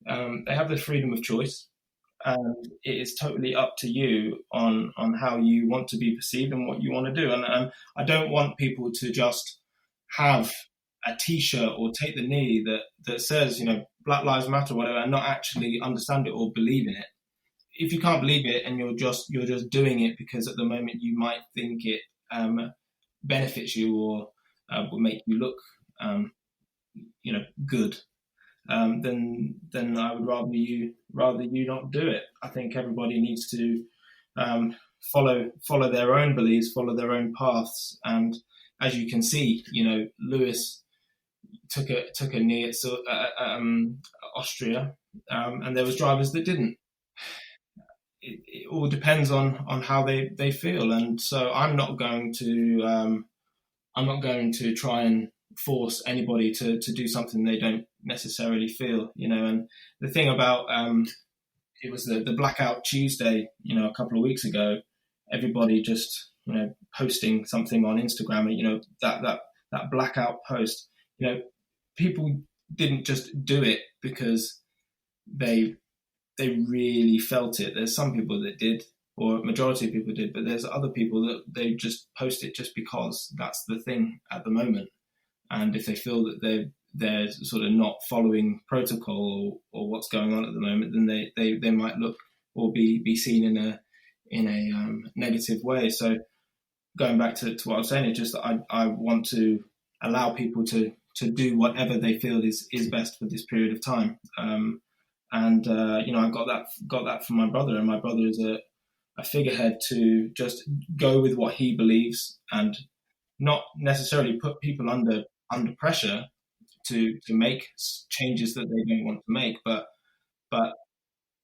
They have the freedom of choice, and it is totally up to you on how you want to be perceived and what you want to do. And I don't want people to just have a T-shirt or take the knee that says, Black Lives Matter or whatever, and not actually understand it or believe in it. If you can't believe it and you're just doing it because at the moment you might think it benefits you or will make you look good, then I would rather you not do it. I think everybody needs to follow their own beliefs, follow their own paths. And as you can see, Lewis took a knee at Austria, and there was drivers that didn't. It all depends on how they feel, and so I'm not going to try and force anybody to do something they don't necessarily feel, And the thing about it was the Blackout Tuesday, a couple of weeks ago, everybody just posting something on Instagram, and that blackout post, people didn't just do it because they really felt it. There's some people that did, or majority of people did, but there's other people that they just post it just because that's the thing at the moment. And if they feel that they're sort of not following protocol or what's going on at the moment, then they might look or be seen in a negative way. So going back to what I was saying, it's just that I want to allow people to do whatever they feel is best for this period of time. I got that from my brother, and my brother is a figurehead to just go with what he believes and not necessarily put people under pressure to make changes that they don't want to make, but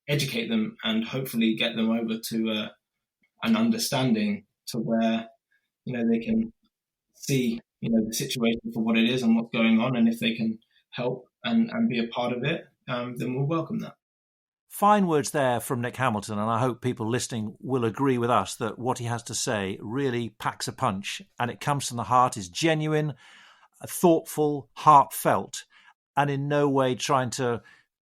educate them and hopefully get them over to an understanding to where they can see the situation for what it is and what's going on, and if they can help and be a part of it, then we'll welcome that. Fine words there from Nic Hamilton, and I hope people listening will agree with us that what he has to say really packs a punch, and it comes from the heart, is genuine, thoughtful, heartfelt, and in no way trying to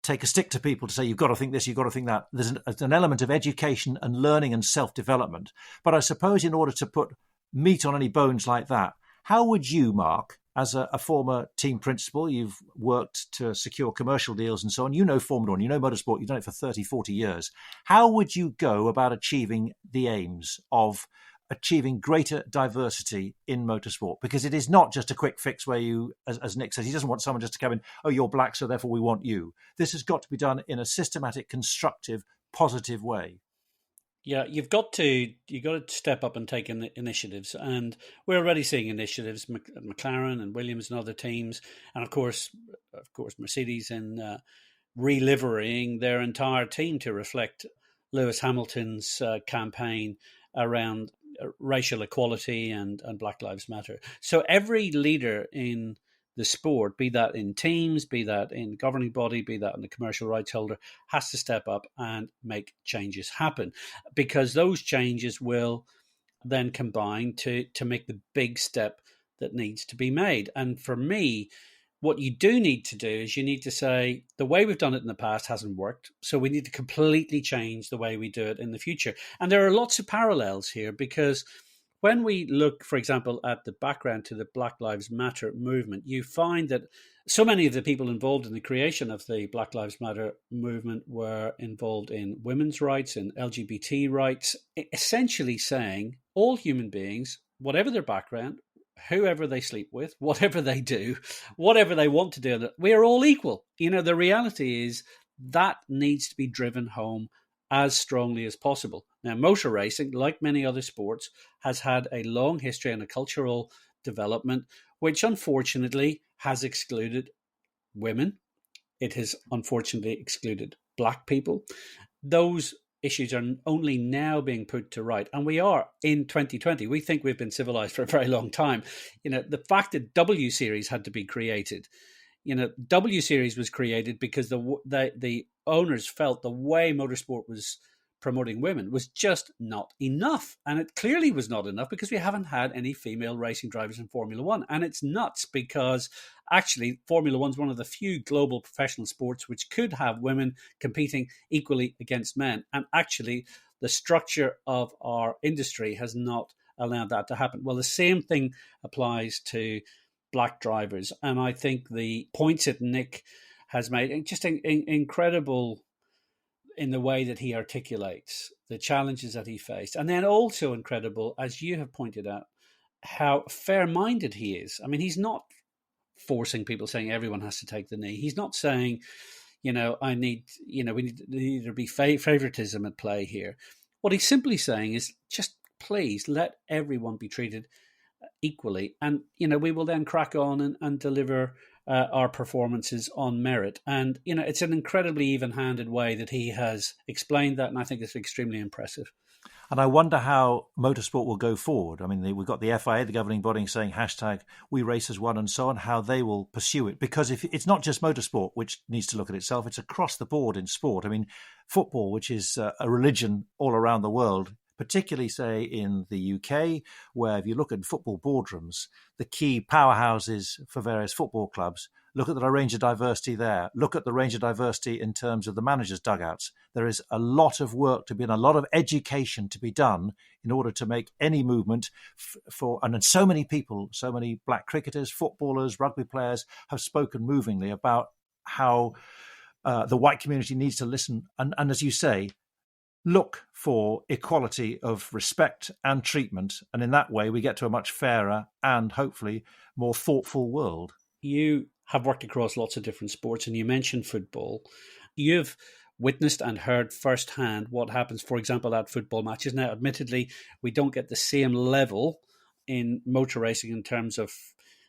take a stick to people to say, you've got to think this, you've got to think that. There's an element of education and learning and self-development. But I suppose in order to put meat on any bones like that, how would you, Mark, as a former team principal, you've worked to secure commercial deals and so on, Formula One, motorsport, you've done it for 30, 40 years. How would you go about achieving the aims of achieving greater diversity in motorsport? Because it is not just a quick fix where you, as Nick says, he doesn't want someone just to come in, oh, you're black, so therefore we want you. This has got to be done in a systematic, constructive, positive way. Yeah, you've got to step up and take initiatives, and we're already seeing initiatives. McLaren and Williams and other teams, and of course, Mercedes in reliverying their entire team to reflect Lewis Hamilton's campaign around racial equality and Black Lives Matter. So every leader in the sport, be that in teams, be that in governing body, be that in the commercial rights holder, has to step up and make changes happen, because those changes will then combine to make the big step that needs to be made. And for me, what you do need to do is you need to say, the way we've done it in the past hasn't worked, so we need to completely change the way we do it in the future. And there are lots of parallels here, because when we look, for example, at the background to the Black Lives Matter movement, you find that so many of the people involved in the creation of the Black Lives Matter movement were involved in women's rights and LGBT rights, essentially saying all human beings, whatever their background, whoever they sleep with, whatever they do, whatever they want to do, we are all equal. The reality is that needs to be driven home as strongly as possible. Now, motor racing, like many other sports, has had a long history and a cultural development, which unfortunately has excluded women. It has unfortunately excluded Black people. Those issues are only now being put to right. And we are in 2020. We think we've been civilized for a very long time. The fact that W Series had to be created, W Series was created because the owners felt the way motorsport was promoting women was just not enough. And it clearly was not enough, because we haven't had any female racing drivers in Formula One. And it's nuts, because actually Formula One's one of the few global professional sports which could have women competing equally against men. And actually the structure of our industry has not allowed that to happen. Well, the same thing applies to Black drivers. And I think the points that Nic has made, just incredible in the way that he articulates the challenges that he faced. And then also incredible, as you have pointed out, how fair-minded he is. I mean, he's not forcing people, saying everyone has to take the knee. He's not saying, we need to be favoritism at play here. What he's simply saying is, just please let everyone be treated equally. And, we will then crack on and deliver our performances on merit. And, it's an incredibly even-handed way that he has explained that, and I think it's extremely impressive. And I wonder how motorsport will go forward. I mean, we've got the FIA, the governing body, saying #WeRaceAsOne and so on, how they will pursue it. Because if it's not just motorsport which needs to look at itself, it's across the board in sport. I mean, football, which is a religion all around the world, particularly, say, in the UK, where if you look at football boardrooms, the key powerhouses for various football clubs, look at the range of diversity there. Look at the range of diversity in terms of the managers' dugouts. There is a lot of work to be done, a lot of education to be done in order to make any movement and so many people, so many Black cricketers, footballers, rugby players have spoken movingly about how the white community needs to listen. And as you say, look for equality of respect and treatment. And in that way, we get to a much fairer and hopefully more thoughtful world. You have worked across lots of different sports, and you mentioned football. You've witnessed and heard firsthand what happens, for example, at football matches. Now, admittedly, we don't get the same level in motor racing in terms of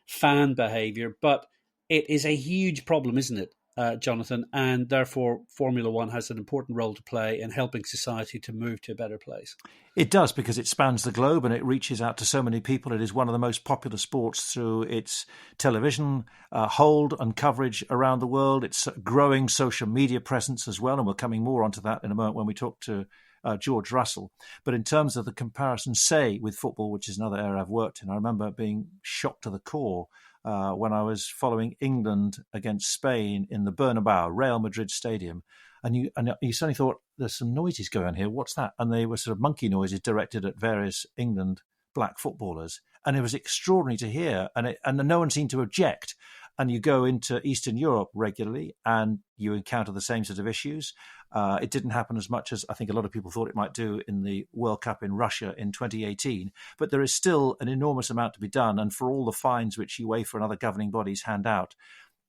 fan behaviour, but it is a huge problem, isn't it, Jonathan? And therefore, Formula One has an important role to play in helping society to move to a better place. It does, because it spans the globe and it reaches out to so many people. It is one of the most popular sports through its television hold and coverage around the world. It's growing social media presence as well, and we're coming more onto that in a moment when we talk to George Russell. But in terms of the comparison, say, with football, which is another area I've worked in, I remember being shocked to the core when I was following England against Spain in the Bernabeu, Real Madrid Stadium. And you suddenly thought, there's some noises going on here. What's that? And they were sort of monkey noises directed at various England Black footballers. And it was extraordinary to hear. And no one seemed to object. And you go into Eastern Europe regularly and you encounter the same sort of issues. It didn't happen as much as I think a lot of people thought it might do in the World Cup in Russia in 2018. But there is still an enormous amount to be done. And for all the fines which UEFA and other governing bodies hand out,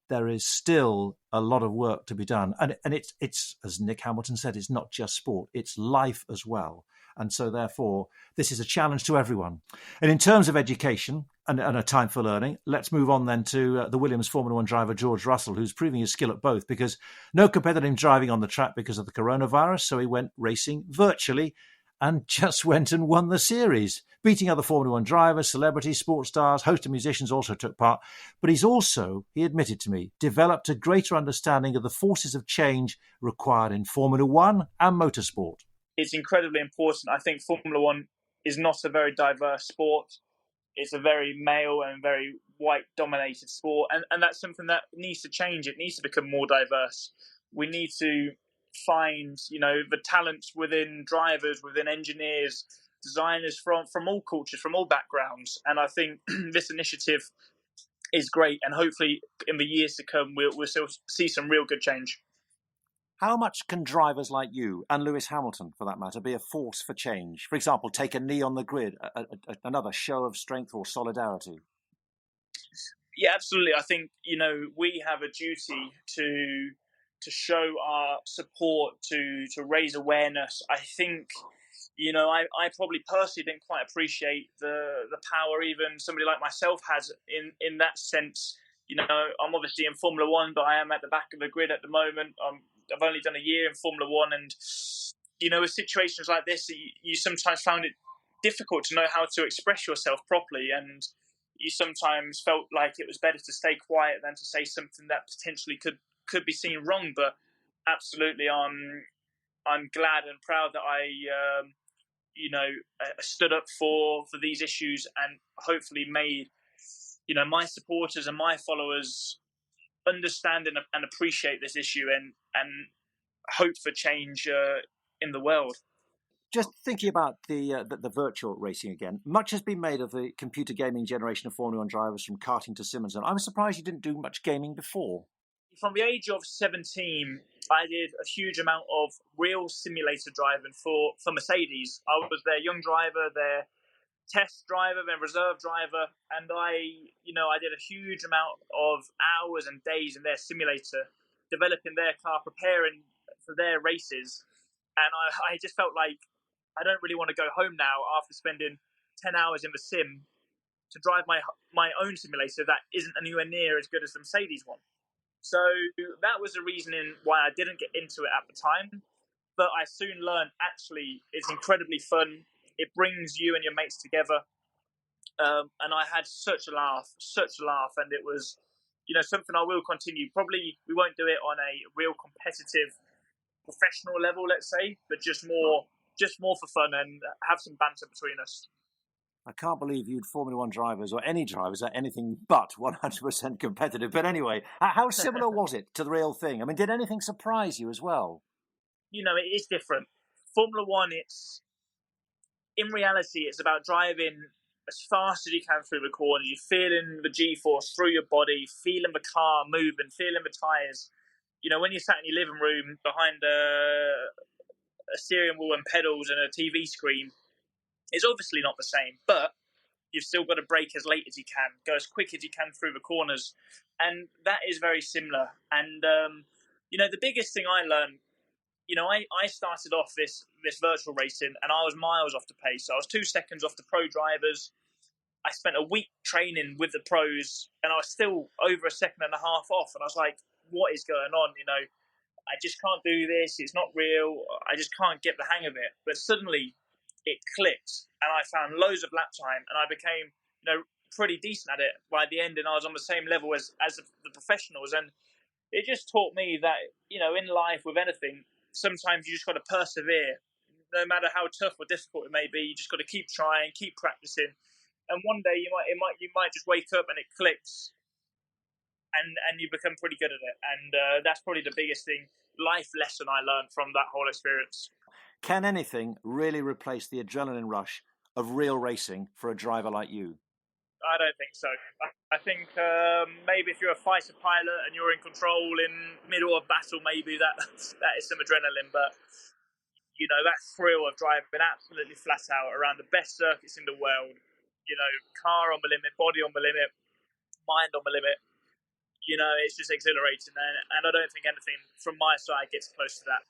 there is still a lot of work to be done. And it's, as Nic Hamilton said, it's not just sport, it's life as well. And so therefore, this is a challenge to everyone. And in terms of education and a time for learning, let's move on then to the Williams Formula One driver, George Russell, who's proving his skill at both, because no competitive driving on the track because of the coronavirus. So he went racing virtually. and just went and won the series, beating other Formula One drivers, celebrities, sports stars, host of musicians also took part. But he's also, he admitted to me, developed a greater understanding of the forces of change required in Formula One and motorsport. It's incredibly important. I think Formula One is not a very diverse sport. It's a very male and very white-dominated sport, and that's something that needs to change. It needs to become more diverse. We need to find, the talents within drivers, within engineers, designers from all cultures, from all backgrounds. And I think this initiative is great, and hopefully in the years to come, we'll still see some real good change. How much can drivers like you, and Lewis Hamilton for that matter, be a force for change? For example, take a knee on the grid, another show of strength or solidarity. Yeah, absolutely. I think, we have a duty to show our support, to raise awareness. I think, I probably personally didn't quite appreciate the power even somebody like myself has in that sense. I'm obviously in Formula One, but I am at the back of the grid at the moment. I've only done a year in Formula One, and with situations like this, you sometimes found it difficult to know how to express yourself properly, and you sometimes felt like it was better to stay quiet than to say something that potentially could be seen wrong. But absolutely, I'm glad and proud that I stood up for these issues, and hopefully made my supporters and my followers understand and appreciate this issue and hope for change in the world. Just thinking about the virtual racing again, much has been made of the computer gaming generation of Formula One drivers from karting to Simonson. I was surprised you didn't do much gaming before. From the age of 17, I did a huge amount of real simulator driving for Mercedes. I was their young driver, their test driver, their reserve driver, and I did a huge amount of hours and days in their simulator, developing their car, preparing for their races. And I just felt like I don't really want to go home now after spending 10 hours in the sim to drive my own simulator that isn't anywhere near as good as the Mercedes one. So that was the reasoning why I didn't get into it at the time. But I soon learned, actually, it's incredibly fun. It brings you and your mates together. And I had such a laugh. And it was, something I will continue. Probably we won't do it on a real competitive, professional level, let's say, but just more for fun and have some banter between us. I can't believe you'd Formula One drivers or any drivers are anything but 100% competitive. But anyway, how similar was it to the real thing? I mean, did anything surprise you as well? It is different. Formula One, in reality, it's about driving as fast as you can through the corners. You're feeling the G-force through your body, feeling the car moving, feeling the tyres. When you're sat in your living room behind a steering wheel and pedals and a TV screen, it's obviously not the same, but you've still got to brake as late as you can, go as quick as you can through the corners. And that is very similar. And, the biggest thing I learned, I started off this virtual racing and I was miles off the pace. So I was 2 seconds off the pro drivers. I spent a week training with the pros and I was still over a second and a half off. And I was like, what is going on? I just can't do this. It's not real. I just can't get the hang of it. But suddenly it clicked and I found loads of lap time and I became, pretty decent at it by the end, and I was on the same level as the professionals. And it just taught me that, in life with anything, sometimes you just got to persevere. No matter how tough or difficult it may be, you just got to keep trying, keep practicing. And one day you might just wake up and it clicks and you become pretty good at it. And that's probably the biggest life lesson I learned from that whole experience. Can anything really replace the adrenaline rush of real racing for a driver like you? I don't think so. I think maybe if you're a fighter pilot and you're in control in middle of battle, maybe that is some adrenaline. But, that thrill of driving absolutely flat out around the best circuits in the world, car on the limit, body on the limit, mind on the limit, it's just exhilarating. And I don't think anything from my side gets close to that.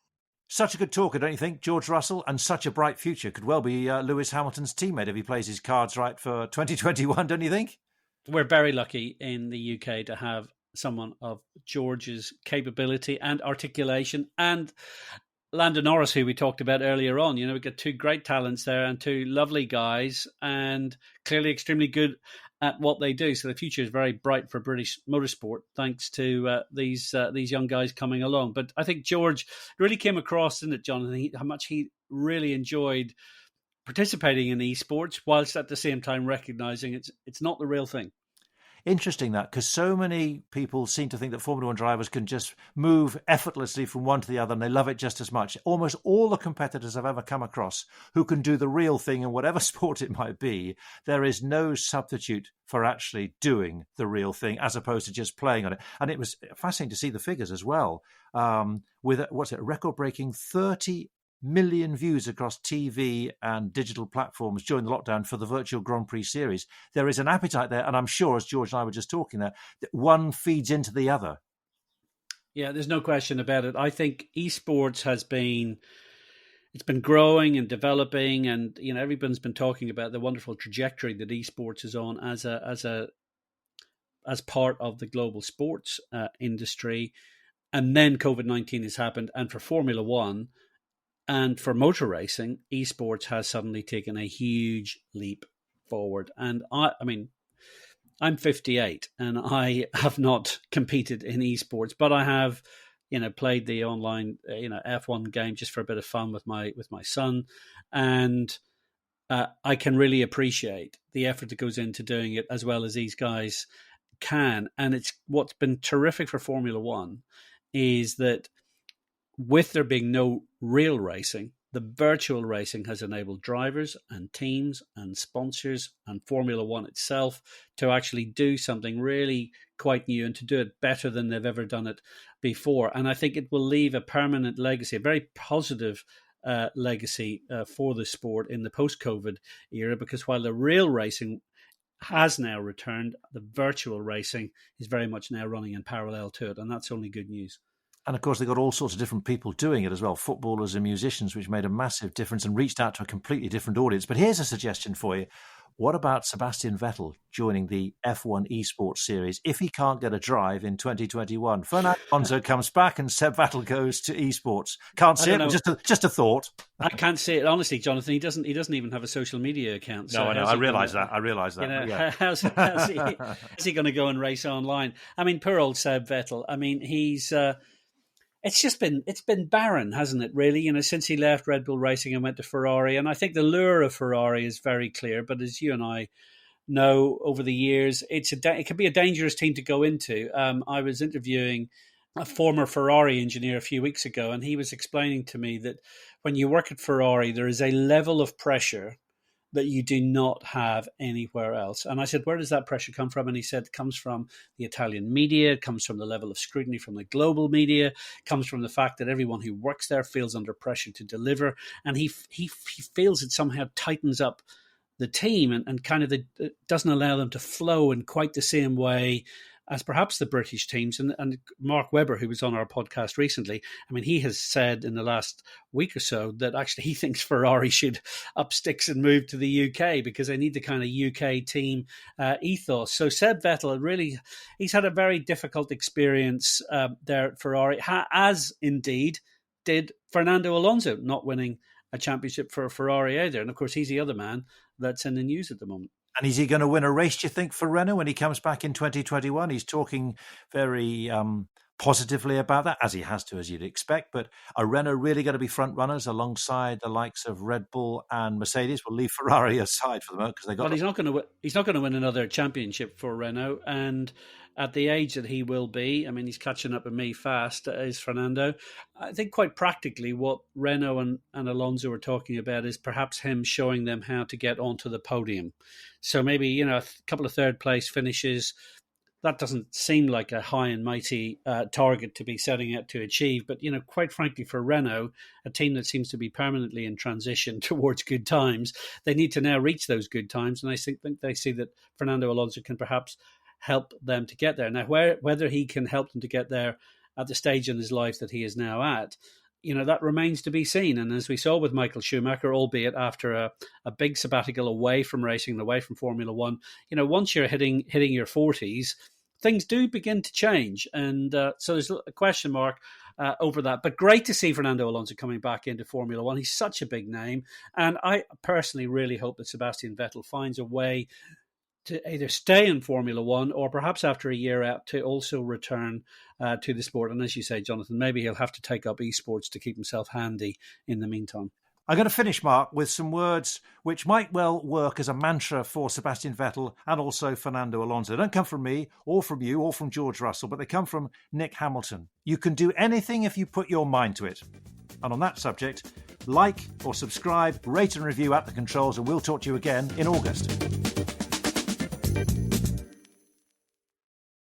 Such a good talker, don't you think, George Russell? And such a bright future. Could well be Lewis Hamilton's teammate if he plays his cards right for 2021, don't you think? We're very lucky in the UK to have someone of George's capability and articulation and Lando Norris, who we talked about earlier on. You know, we've got two great talents there and two lovely guys, and clearly extremely good at what they do. So the future is very bright for British motorsport, thanks to these young guys coming along. But I think George really came across, didn't it, Jonathan, how much he really enjoyed participating in esports, whilst at the same time recognising it's not the real thing. Interesting that, because so many people seem to think that Formula One drivers can just move effortlessly from one to the other, and they love it just as much. Almost all the competitors I've ever come across who can do the real thing in whatever sport it might be, there is no substitute for actually doing the real thing as opposed to just playing on it. And it was fascinating to see the figures as well, with a record-breaking 30 million views across TV and digital platforms during the lockdown for the virtual Grand Prix series. There is an appetite there, and I'm sure, as George and I were just talking there, that one feeds into the other. Yeah, there's no question about it. I think esports it's been growing and developing, and you know, everyone's been talking about the wonderful trajectory that esports is on as part of the global sports industry. And then COVID-19 has happened, and for Formula One and for motor racing, esports has suddenly taken a huge leap forward. And I mean, I'm 58 and I have not competed in esports, but I have, you know, played the online, F1 game just for a bit of fun with my son. And I can really appreciate the effort that goes into doing it as well as these guys can. And it's what's been terrific for Formula One is that with there being no real racing, the virtual racing has enabled drivers and teams and sponsors and Formula One itself to actually do something really quite new and to do it better than they've ever done it before. And I think it will leave a permanent legacy, a very positive legacy for the sport in the post-COVID era, because while the real racing has now returned, the virtual racing is very much now running in parallel to it, and that's only good news. And of course, they've got all sorts of different people doing it as well, footballers and musicians, which made a massive difference and reached out to a completely different audience. But here's a suggestion for you. What about Sebastian Vettel joining the F1 esports series if he can't get a drive in 2021? Fernando Alonso comes back and Seb Vettel goes to esports. Can't see it, just a thought. I can't see it, honestly, Jonathan. He doesn't even have a social media account. So no, I know. I realise that. You know, yeah. how's he going to go and race online? I mean, poor old Seb Vettel. I mean, he's... It's been barren, hasn't it, really, you know, since he left Red Bull Racing and went to Ferrari. And I think the lure of Ferrari is very clear. But as you and I know over the years, it can be a dangerous team to go into. I was interviewing a former Ferrari engineer a few weeks ago, and he was explaining to me that when you work at Ferrari, there is a level of pressure that you do not have anywhere else. And I said, where does that pressure come from? And he said, it comes from the Italian media, it comes from the level of scrutiny from the global media, it comes from the fact that everyone who works there feels under pressure to deliver. And he feels it somehow tightens up the team and kind of doesn't allow them to flow in quite the same way as perhaps the British teams. And Mark Webber, who was on our podcast recently, I mean, he has said in the last week or so that actually he thinks Ferrari should up sticks and move to the UK because they need the kind of UK team ethos. So Seb Vettel, really, he's had a very difficult experience there at Ferrari, as indeed did Fernando Alonso, not winning a championship for Ferrari either. And of course, he's the other man that's in the news at the moment. And is he going to win a race, do you think, for Renault when he comes back in 2021? He's talking very positively about that, as he has to, as you'd expect. But are Renault really going to be front runners alongside the likes of Red Bull and Mercedes? We'll leave Ferrari aside for the moment because they got. Well, he's not going to win another championship for Renault, and at the age that he will be, I mean, he's catching up with me fast, is Fernando. I think quite practically what Renault and Alonso are talking about is perhaps him showing them how to get onto the podium. So maybe, you know, a couple of third place finishes, that doesn't seem like a high and mighty target to be setting out to achieve. But, you know, quite frankly, for Renault, a team that seems to be permanently in transition towards good times, they need to now reach those good times. And I think they see that Fernando Alonso can perhaps help them to get there. Now, whether he can help them to get there at the stage in his life that he is now at, you know, that remains to be seen. And as we saw with Michael Schumacher, albeit after a big sabbatical away from racing and away from Formula One, you know, once you're hitting your 40s, things do begin to change. And so there's a question mark over that. But great to see Fernando Alonso coming back into Formula One. He's such a big name. And I personally really hope that Sebastian Vettel finds a way to either stay in Formula One or perhaps after a year out to also return to the sport. And as you say, Jonathan, maybe he'll have to take up esports to keep himself handy in the meantime. I'm going to finish, Mark, with some words which might well work as a mantra for Sebastian Vettel and also Fernando Alonso. They don't come from me or from you or from George Russell, but they come from Nic Hamilton. You can do anything if you put your mind to it. And on that subject, like or subscribe, rate and review at The Controls, and we'll talk to you again in August.